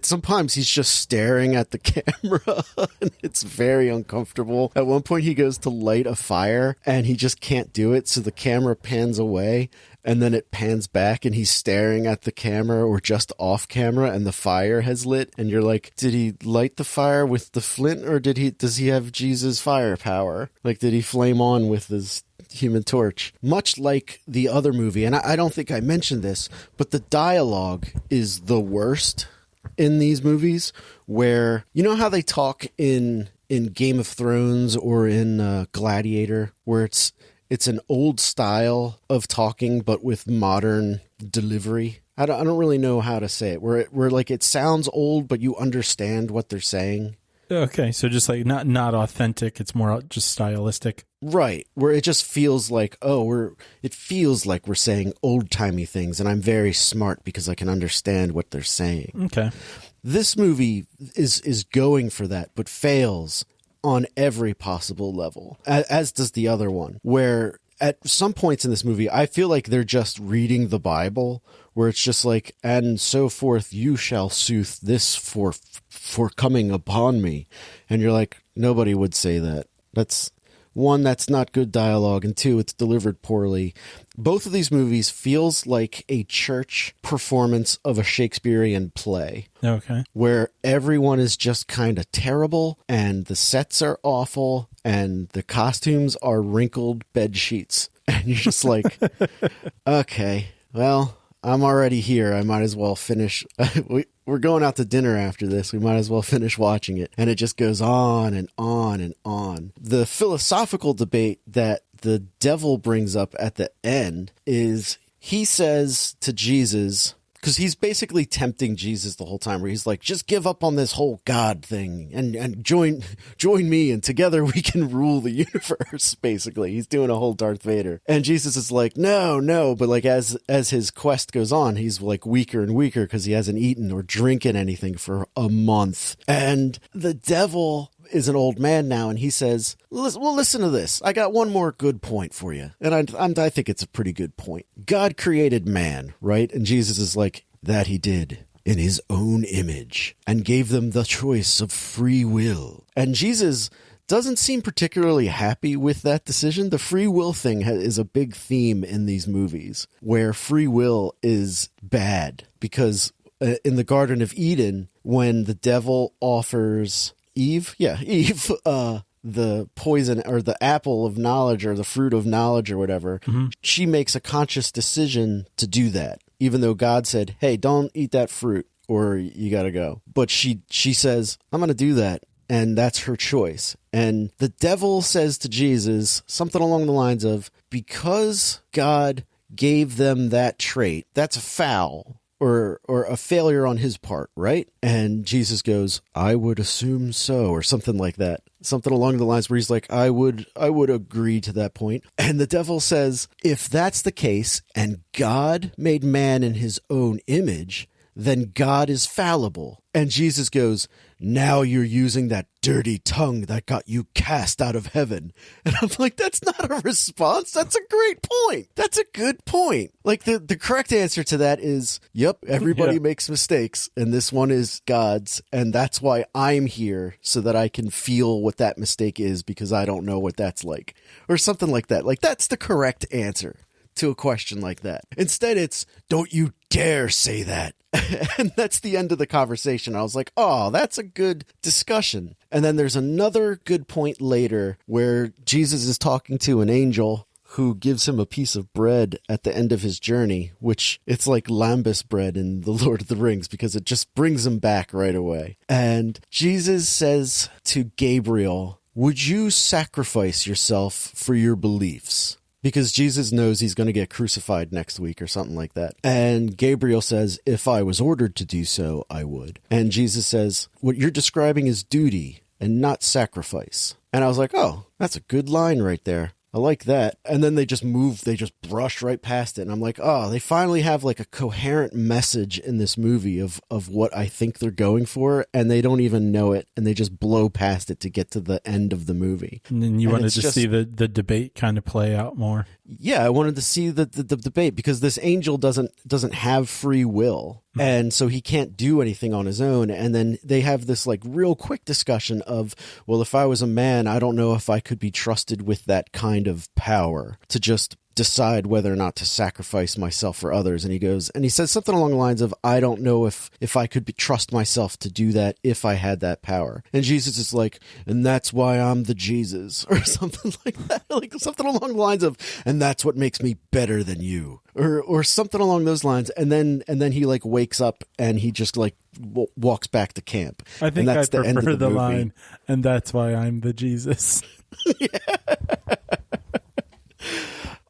Sometimes he's just staring at the camera, and it's very uncomfortable. At one point he goes to light a fire and he just can't do it, so the camera pans away. And then it pans back and he's staring at the camera, or just off camera, and the fire has lit. And you're like, did he light the fire with the flint, or does he have Jesus' firepower? Like, did he flame on with his Human Torch? Much like the other movie, and I don't think I mentioned this, but the dialogue is the worst in these movies, where, you know how they talk in Game of Thrones or in Gladiator, where it's an old style of talking, but with modern delivery. I don't really know how to say it. Where like it sounds old, but you understand what they're saying. Okay, so just like not authentic. It's more just stylistic. Right, where it just feels like, it feels like we're saying old-timey things, and I'm very smart because I can understand what they're saying. Okay. This movie is going for that, but fails on every possible level, as does the other one, where at some points in this movie, I feel like they're just reading the Bible, where it's just like, and so forth you shall soothe this for coming upon me. And you're like, nobody would say that. That's one, that's not good dialogue, and two, it's delivered poorly. Both of these movies feels like a church performance of a Shakespearean play. Okay. Where everyone is just kind of terrible, and the sets are awful, and the costumes are wrinkled bed sheets. And you're just like, okay, well, I'm already here. I might as well finish. We're going out to dinner after this. We might as well finish watching it. And it just goes on and on and on. The philosophical debate that the devil brings up at the end is, he says to Jesus, because he's basically tempting Jesus the whole time, where he's like, just give up on this whole God thing and join me, and together we can rule the universe, basically. He's doing a whole Darth Vader. And Jesus is like, no. But like as his quest goes on, he's like weaker and weaker because he hasn't eaten or drinking anything for a month. And the devil is an old man now, and he says, well, listen to this. I got one more good point for you. And I think it's a pretty good point. God created man, right? And Jesus is like, that he did in his own image, and gave them the choice of free will. And Jesus doesn't seem particularly happy with that decision. The free will thing is a big theme in these movies, where free will is bad, because in the Garden of Eden, when the devil offers Eve, the poison or the apple of knowledge or the fruit of knowledge or whatever, she makes a conscious decision to do that, even though God said, hey, don't eat that fruit or you gotta go. But she says, I'm gonna do that, and that's her choice. And the devil says to Jesus something along the lines of, because God gave them that trait, that's a foul or a failure on his part, right? And Jesus goes, I would assume so, or something like that. Something along the lines where he's like, I would agree to that point. And the devil says, if that's the case, and God made man in his own image, then God is fallible. And Jesus goes, now you're using that dirty tongue that got you cast out of heaven. And I'm like, that's not a response. That's a great point. That's a good point. Like the correct answer to that is, yep, everybody makes mistakes, and this one is God's. And that's why I'm here, so that I can feel what that mistake is, because I don't know what that's like, or something like that. Like, that's the correct answer to a question like that. Instead, it's, don't you dare say that. And that's the end of the conversation. I was like, oh, that's a good discussion. And then there's another good point later where Jesus is talking to an angel who gives him a piece of bread at the end of his journey, which it's like lambus bread in The Lord of the Rings, because it just brings him back right away. And Jesus says to Gabriel, would you sacrifice yourself for your beliefs? Because Jesus knows he's going to get crucified next week or something like that. And Gabriel says, if I was ordered to do so, I would. And Jesus says, what you're describing is duty and not sacrifice. And I was like, oh, that's a good line right there. I like that. And then they just brush right past it. And I'm like, oh, they finally have like a coherent message in this movie of what I think they're going for, and they don't even know it, and they just blow past it to get to the end of the movie. And then you wanted to see the debate kind of play out more. Yeah, I wanted to see the debate, because this angel doesn't have free will, and so he can't do anything on his own. And then they have this like real quick discussion of, well, if I was a man, I don't know if I could be trusted with that kind of power to just decide whether or not to sacrifice myself for others. And he says something along the lines of, I don't know if I could trust myself to do that if I had that power. And Jesus is like, and that's why I'm the Jesus, or something like that. Like something along the lines of, and that's what makes me better than you, or something along those lines. And then he like wakes up and he just like walks back to camp. I think I prefer the line, and that's why I'm the Jesus. Yeah.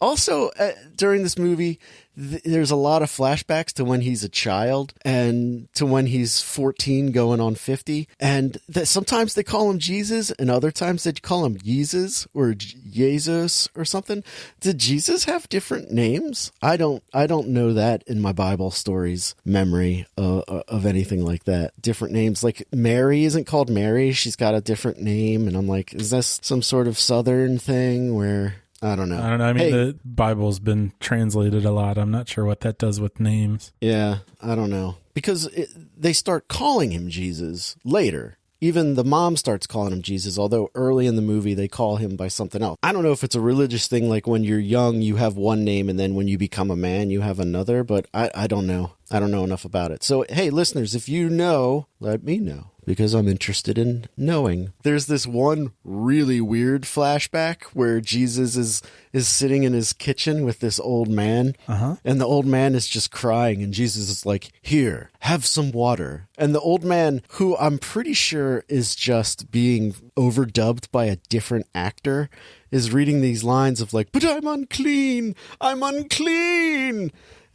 Also, during this movie, there's a lot of flashbacks to when he's a child and to when he's 14 going on 50. And sometimes they call him Jesus and other times they call him Jesus or Jesus or something. Did Jesus have different names? I don't know that in my Bible stories memory of anything like that. Different names, like Mary isn't called Mary. She's got a different name. And I'm like, is this some sort of Southern thing where... I don't know. I mean, the Bible's been translated a lot. I'm not sure what that does with names. Yeah, I don't know. Because they start calling him Jesus later. Even the mom starts calling him Jesus, although early in the movie they call him by something else. I don't know if it's a religious thing, like when you're young you have one name and then when you become a man you have another, but I don't know. I don't know enough about it. So, hey, listeners, if you know, let me know, because I'm interested in knowing. There's this one really weird flashback where Jesus is sitting in his kitchen with this old man, and the old man is just crying, and Jesus is like, here, have some water. And the old man, who I'm pretty sure is just being overdubbed by a different actor, is reading these lines of like, but I'm unclean.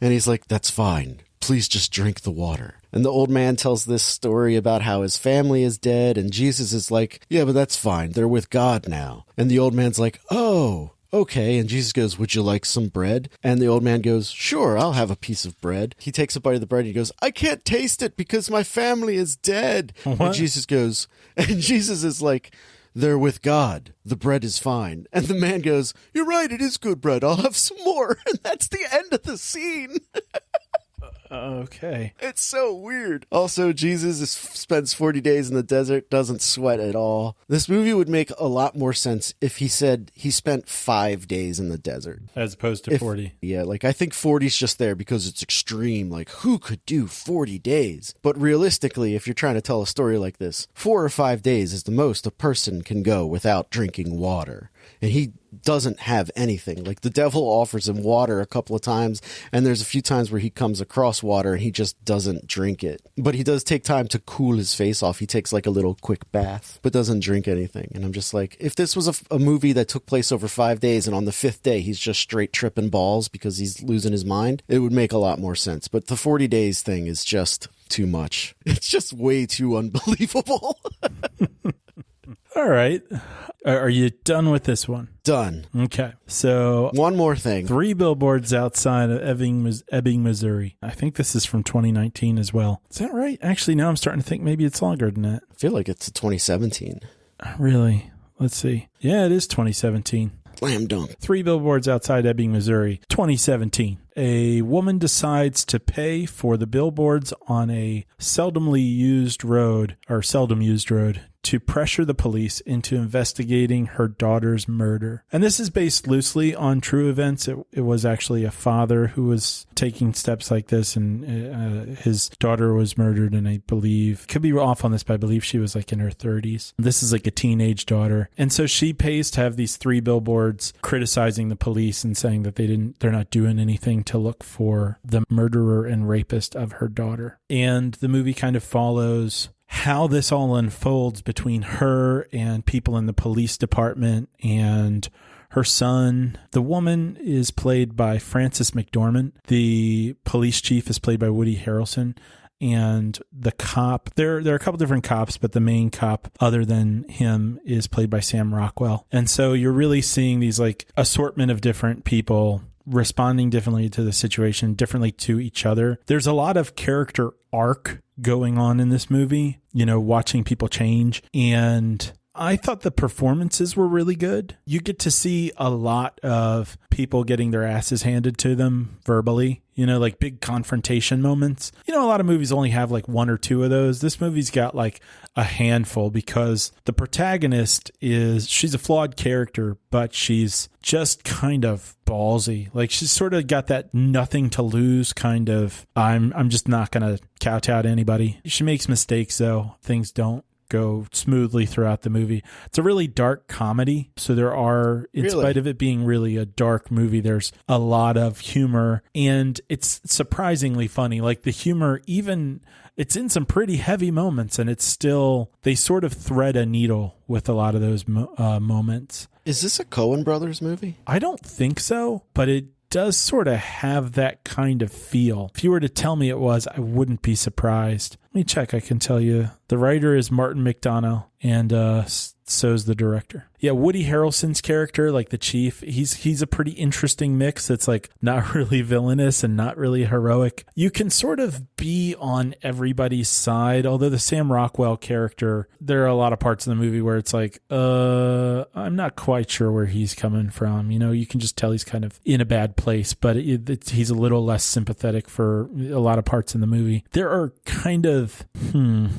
And he's like, that's fine. Please just drink the water. And the old man tells this story about how his family is dead. And Jesus is like, yeah, but that's fine. They're with God now. And the old man's like, oh, okay. And Jesus goes, would you like some bread? And the old man goes, sure, I'll have a piece of bread. He takes a bite of the bread and he goes, I can't taste it because my family is dead. What? And Jesus is like, they're with God. The bread is fine. And the man goes, you're right. It is good bread. I'll have some more. And that's the end of the scene. Okay. It's so weird. Also, Jesus spends 40 days in the desert, doesn't sweat at all. This movie would make a lot more sense if he said he spent 5 days in the desert. As opposed to 40. Yeah, like I think 40 is just there because it's extreme. Like, who could do 40 days? But realistically, if you're trying to tell a story like this, 4 or 5 days is the most a person can go without drinking water. And he doesn't have anything. Like the devil offers him water a couple of times, and there's a few times where he comes across water and he just doesn't drink it. But he does take time to cool his face off. He takes like a little quick bath, but doesn't drink anything. And I'm just like, if this was a movie that took place over 5 days and on the 5th day he's just straight tripping balls because he's losing his mind, it would make a lot more sense. But the 40 days thing is just too much. It's just way too unbelievable. All right. Are you done with this one? Done. Okay. So one more thing. 3 billboards outside of Ebbing, Missouri. I think this is from 2019 as well. Is that right? Actually, now I'm starting to think maybe it's longer than that. I feel like it's 2017. Really? Let's see. Yeah, it is 2017. Slam dunk. 3 billboards outside Ebbing, Missouri, 2017. A woman decides to pay for the billboards on a seldom used road to pressure the police into investigating her daughter's murder. And this is based loosely on true events. It was actually a father who was taking steps like this, and his daughter was murdered, and I believe, could be off on this, but I believe she was like in her 30s. This is like a teenage daughter. And so she pays to have these 3 billboards criticizing the police and saying that they're not doing anything to look for the murderer and rapist of her daughter. And the movie kind of follows how this all unfolds between her and people in the police department and her son. The woman is played by Frances McDormand. The police chief is played by Woody Harrelson. And the cop, there are a couple different cops, but the main cop other than him is played by Sam Rockwell. And so you're really seeing these like assortment of different people responding differently to the situation, differently to each other. There's a lot of character arc going on in this movie, watching people change. And I thought the performances were really good. You get to see a lot of people getting their asses handed to them verbally, like big confrontation moments. A lot of movies only have like one or two of those. This movie's got like a handful because the protagonist she's a flawed character, but she's just kind of ballsy. Like she's sort of got that nothing to lose kind of, I'm just not going to kowtow to anybody. She makes mistakes though. Things don't go smoothly throughout the movie. It's a really dark comedy. So there are, in spite of it being really a dark movie, there's a lot of humor and it's surprisingly funny. Like the humor, even it's in some pretty heavy moments and it's still, they sort of thread a needle with a lot of those moments. Is this a Coen Brothers movie? I don't think so, but it does sort of have that kind of feel. If you were to tell me it was, I wouldn't be surprised. Let me check. I can tell you. The writer is Martin McDonough, and so's the director. Yeah, Woody Harrelson's character, like the chief, he's a pretty interesting mix. It's like not really villainous and not really heroic. You can sort of be on everybody's side, although the Sam Rockwell character, there are a lot of parts of the movie where it's like, I'm not quite sure where he's coming from. You can just tell he's kind of in a bad place, but he's a little less sympathetic for a lot of parts in the movie. There are kind of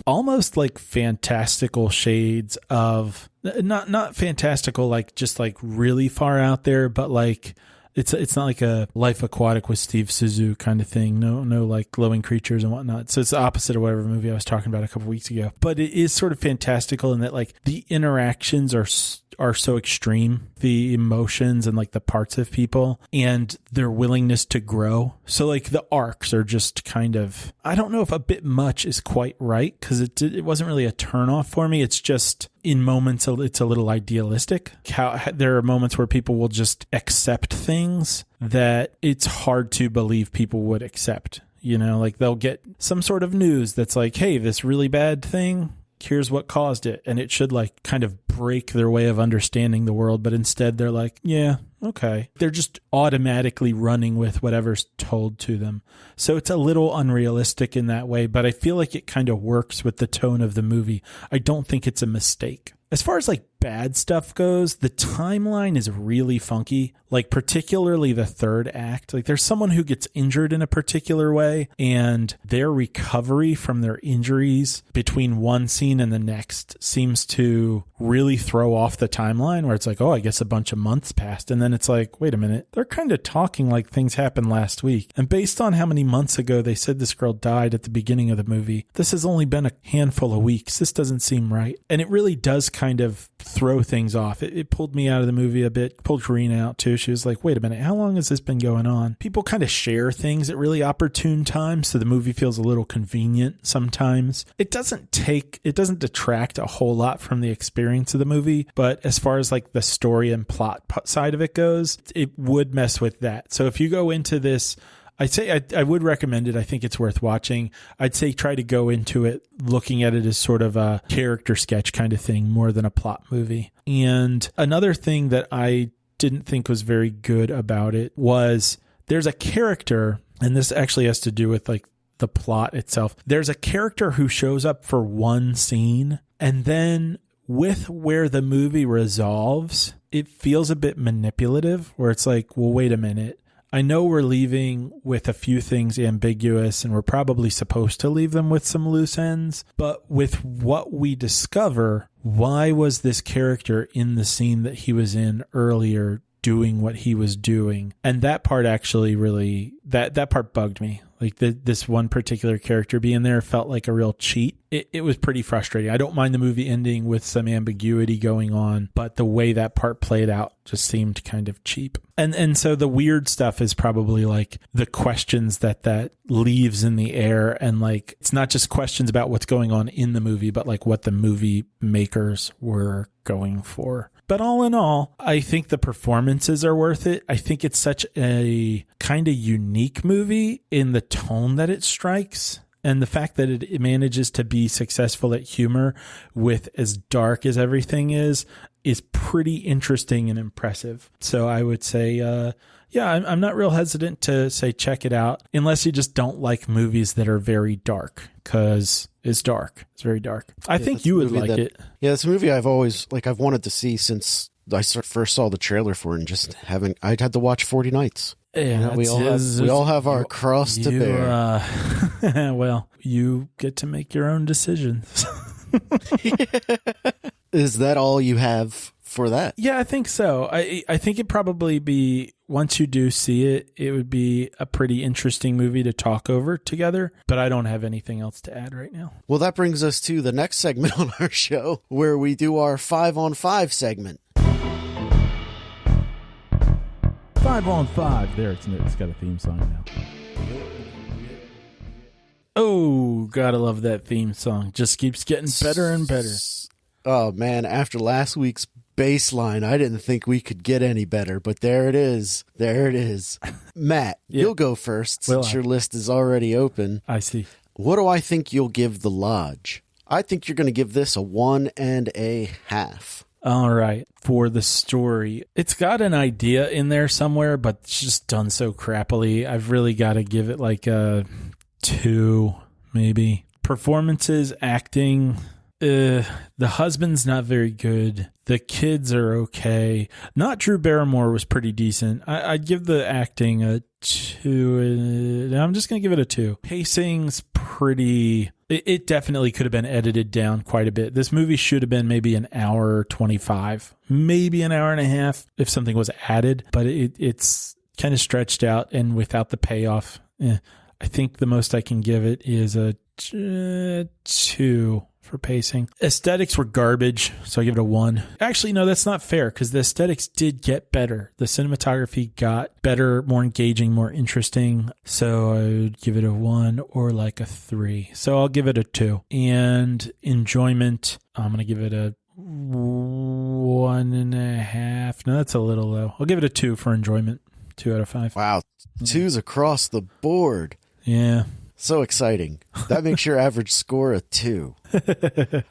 almost like fantastical shades of not fantastical, like just like really far out there, but like it's not like a Life Aquatic with Steve Zissou kind of thing. No like glowing creatures and whatnot. So it's the opposite of whatever movie I was talking about a couple weeks ago. But it is sort of fantastical in that like the interactions are so extreme, the emotions and like the parts of people and their willingness to grow. So like the arcs are just kind of, I don't know if a bit much is quite right because it wasn't really a turnoff for me. It's just in moments it's a little idealistic. How there are moments where people will just accept things that it's hard to believe people would accept. Like they'll get some sort of news that's like, hey, this really bad thing, here's what caused it. And it should like kind of break their way of understanding the world. But instead they're like, yeah, okay. They're just automatically running with whatever's told to them. So it's a little unrealistic in that way, but I feel like it kind of works with the tone of the movie. I don't think it's a mistake. As far as like bad stuff goes, the timeline is really funky, like particularly the third act. Like there's someone who gets injured in a particular way and their recovery from their injuries between one scene and the next seems to really throw off the timeline where it's like, oh, I guess a bunch of months passed. And then it's like, wait a minute, they're kind of talking like things happened last week. And based on how many months ago they said this girl died at the beginning of the movie, this has only been a handful of weeks. This doesn't seem right. And it really does kind of throw things off. It pulled me out of the movie a bit, pulled Karina out too. She was like, wait a minute, how long has this been going on? People kind of share things at really opportune times, so the movie feels a little convenient sometimes. It doesn't detract a whole lot from the experience of the movie, but as far as like the story and plot side of it goes, it would mess with that. So if you go into this, I'd say I would recommend it. I think it's worth watching. I'd say try to go into it looking at it as sort of a character sketch kind of thing more than a plot movie. And another thing that I didn't think was very good about it was there's a character, and this actually has to do with like the plot itself. There's a character who shows up for one scene, and then with where the movie resolves, it feels a bit manipulative where it's like, well, wait a minute. I know we're leaving with a few things ambiguous and we're probably supposed to leave them with some loose ends, but with what we discover, why was this character in the scene that he was in earlier doing what he was doing? And that part actually really, that part bugged me. Like this one particular character being there felt like a real cheat. It was pretty frustrating. I don't mind the movie ending with some ambiguity going on, but the way that part played out just seemed kind of cheap. And so the weird stuff is probably like the questions that leaves in the air. And like, it's not just questions about what's going on in the movie, but like what the movie makers were going for. But all in all, I think the performances are worth it. I think it's such a kind of unique movie in the tone that it strikes. And the fact that it manages to be successful at humor with as dark as everything is pretty interesting and impressive. So I would say, I'm not real hesitant to say check it out, unless you just don't like movies that are very dark, because it's dark. It's very dark. I think you would like it. Yeah, it's a movie I've wanted to see since I first saw the trailer for it, and I'd had to watch 40 Nights. Yeah, we all have our cross to bear. Well, you get to make your own decisions. Is that all you have for that? Yeah, I think so. I think it'd probably be, once you do see it, it would be a pretty interesting movie to talk over together, but I don't have anything else to add right now. Well, that brings us to the next segment on our show, where we do our 5-on-5 segment. 5-on-5. There, it's got a theme song now. Oh, gotta love that theme song. Just keeps getting better and better. Oh, man, after last week's baseline, I didn't think we could get any better, but there it is. There it is. Matt, You'll go first since your list is already open. I see. What do I think you'll give The Lodge? I think you're going to give this a 1.5. All right. For the story, it's got an idea in there somewhere, but it's just done so crappily. I've really got to give it like a 2, maybe. Performances, acting. The husband's not very good. The kids are okay. Not Drew Barrymore was pretty decent. I'd give the acting a 2. I'm just going to give it a 2. Pacing's pretty... It definitely could have been edited down quite a bit. This movie should have been maybe an hour 25, maybe an hour and a half if something was added, but it's kind of stretched out and without the payoff. I think the most I can give it is a 2 for pacing. Aesthetics were garbage, so I give it a 1. Actually, no, that's not fair, because the aesthetics did get better. The cinematography got better, more engaging, more interesting. So I would give it a 1 or like a 3. So I'll give it a 2. And enjoyment, I'm going to give it a 1.5. No, that's a little low. I'll give it a 2 for enjoyment. 2 out of 5. Wow. 2s across the board. Yeah. So exciting. That makes your average score a 2.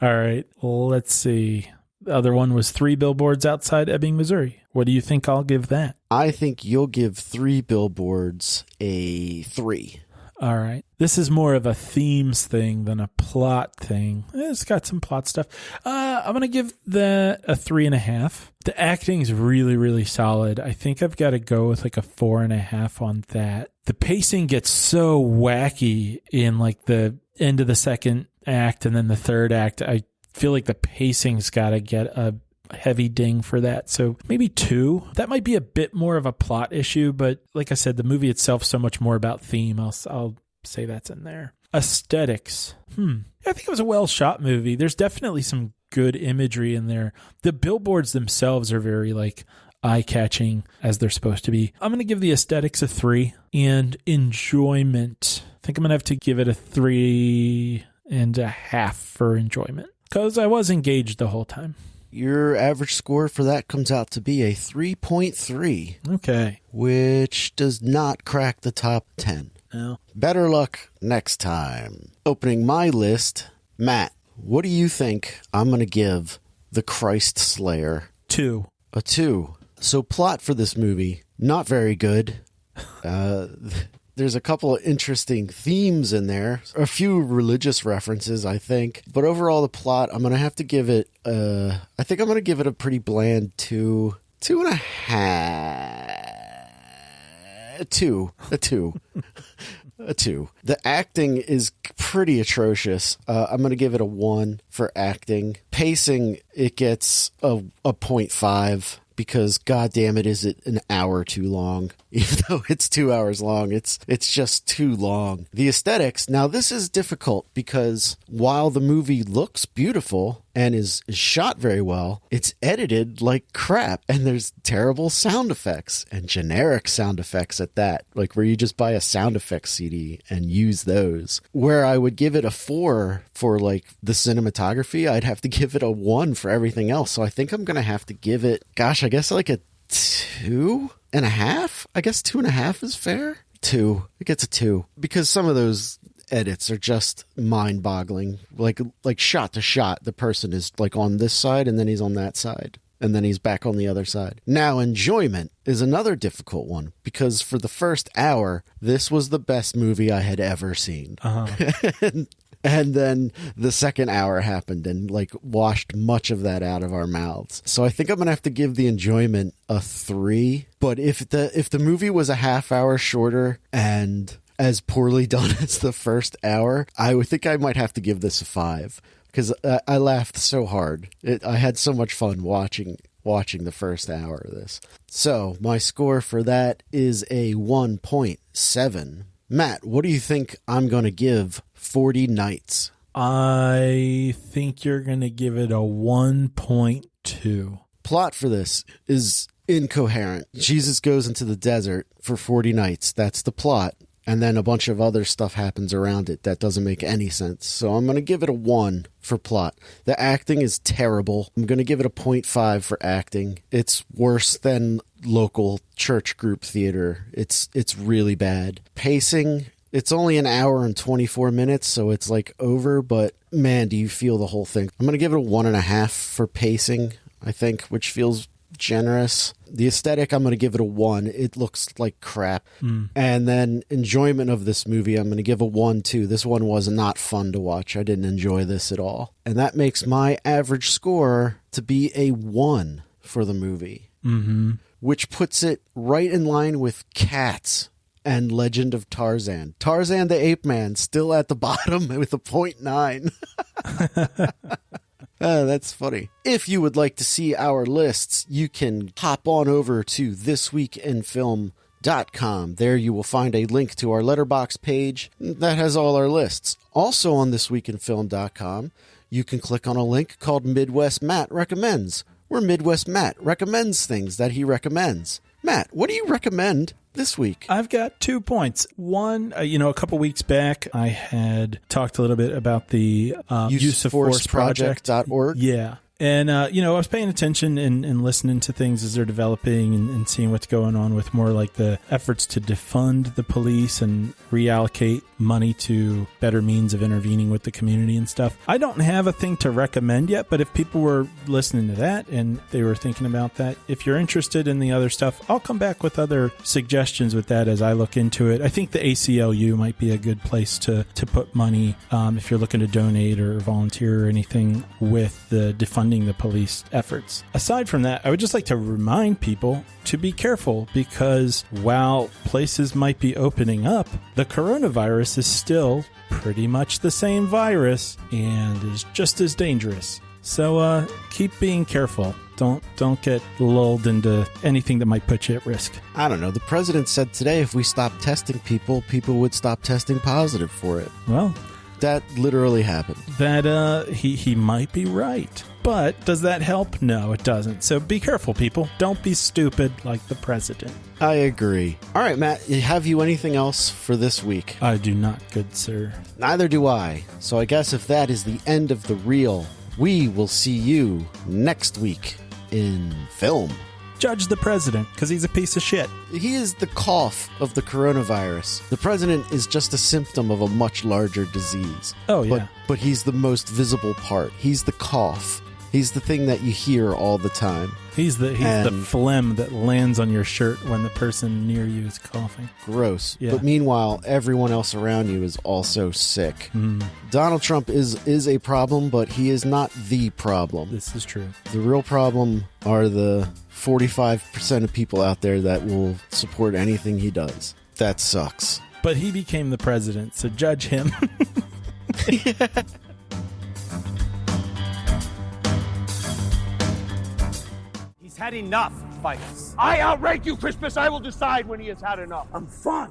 All right. Well, let's see. The other one was 3 Billboards Outside Ebbing, Missouri. What do you think I'll give that? I think you'll give 3 Billboards a 3. All right. This is more of a themes thing than a plot thing. It's got some plot stuff. I'm going to give that a 3.5. The acting is really, really solid. I think I've got to go with like a 4.5 on that. The pacing gets so wacky in like the end of the second act and then the third act. I feel like the pacing's got to get a heavy ding for that. So maybe 2. That might be a bit more of a plot issue, but like I said, the movie itself so much more about theme. I'll say that's in there. Aesthetics. I think it was a well shot movie. There's definitely some good imagery in there. The billboards themselves are very like eye-catching as they're supposed to be. I'm going to give the aesthetics a 3. And enjoyment, I think I'm going to have to give it a 3.5 for enjoyment, because I was engaged the whole time. Your average score for that comes out to be a 3.3. Okay. Which does not crack the top 10. No. Better luck next time. Opening my list, Matt, what do you think I'm going to give The Christ Slayer? 2. A 2. So plot for this movie, not very good. There's a couple of interesting themes in there. A few religious references, I think. But overall, the plot, I'm going to have to give it, I think I'm going to give it a pretty bland 2. 2.5. A 2. A 2. The acting is pretty atrocious. I'm going to give it a 1 for acting. Pacing, it gets a 0.5. Because, goddamn it, is it an hour too long? Even though it's 2 hours long, it's just too long. The aesthetics, now this is difficult because while the movie looks beautiful and is shot very well, it's edited like crap. And there's terrible sound effects and generic sound effects at that. Like where you just buy a sound effects CD and use those. Where I would give it a 4 for like the cinematography, I'd have to give it a 1 for everything else. So I think I'm going to have to give it, gosh, I guess like a 2.5. I guess 2.5 is fair. 2. It gets a 2 because some of those edits are just mind-boggling. Like shot to shot, the person is like on this side and then he's on that side. And then he's back on the other side. Now, enjoyment is another difficult one because for the first hour, this was the best movie I had ever seen. And then the second hour happened and like washed much of that out of our mouths. So I think I'm going to have to give the enjoyment a 3. But if the movie was a half hour shorter and as poorly done as the first hour, I would think I might have to give this a 5. Because I laughed so hard. I had so much fun watching the first hour of this. So my score for that is a 1.7. Matt, what do you think I'm going to give 40 Nights? I think you're going to give it a 1.2. Plot for this is incoherent. Jesus goes into the desert for 40 nights. That's the plot. And then a bunch of other stuff happens around it that doesn't make any sense. So I'm going to give it a 1 for plot. The acting is terrible. I'm going to give it a 0.5 for acting. It's worse than local church group theater. It's really bad. Pacing, it's only an hour and 24 minutes, so it's like over. But man, do you feel the whole thing. I'm going to give it a 1.5 for pacing, I think, which feels generous. The aesthetic, I'm going to give it a 1. It looks like crap. And then enjoyment of this movie, I'm going to give a 1 too. This one was not fun to watch. I didn't enjoy this at all. And that makes my average score to be a 1 for the movie, which puts it right in line with Cats and Legend of Tarzan. Tarzan the Ape Man still at the bottom with a 0.9. That's funny. If you would like to see our lists, you can hop on over to thisweekinfilm.com. There you will find a link to our letterbox page that has all our lists. Also on thisweekinfilm.com, you can click on a link called Midwest Matt Recommends, where Midwest Matt recommends things that he recommends. Matt, what do you recommend this week? I've got 2 points. One, a couple weeks back, I had talked a little bit about the Use of Force Project.org. Yeah. And, I was paying attention and listening to things as they're developing and seeing what's going on with more like the efforts to defund the police and reallocate money to better means of intervening with the community and stuff. I don't have a thing to recommend yet, but if people were listening to that and they were thinking about that, if you're interested in the other stuff, I'll come back with other suggestions with that as I look into it. I think the ACLU might be a good place to put money if you're looking to donate or volunteer or anything with the defunding the police efforts. Aside from that, I would just like to remind people to be careful because while places might be opening up, the coronavirus is still pretty much the same virus and is just as dangerous. So keep being careful. Don't get lulled into anything that might put you at risk. I don't know. The president said today if we stopped testing people, people would stop testing positive for it. Well, that literally happened. That he might be right. But does that help? No, it doesn't. So be careful, people. Don't be stupid like the president. I agree. All right, Matt, have you anything else for this week? I do not, good sir. Neither do I. So I guess if that is the end of the reel, we will see you next week in film. Judge the president, because he's a piece of shit. He is the cough of the coronavirus. The president is just a symptom of a much larger disease. Oh, yeah. But he's the most visible part. He's the cough. He's the thing that you hear all the time. He's the phlegm that lands on your shirt when the person near you is coughing. Gross. Yeah. But meanwhile, everyone else around you is also sick. Donald Trump is a problem, but he is not the problem. This is true. The real problem are the 45% of people out there that will support anything he does. That sucks. But he became the president, so judge him. Yeah. He's had enough, Fights. I outrank you, Crispus. I will decide when he has had enough. I'm fine.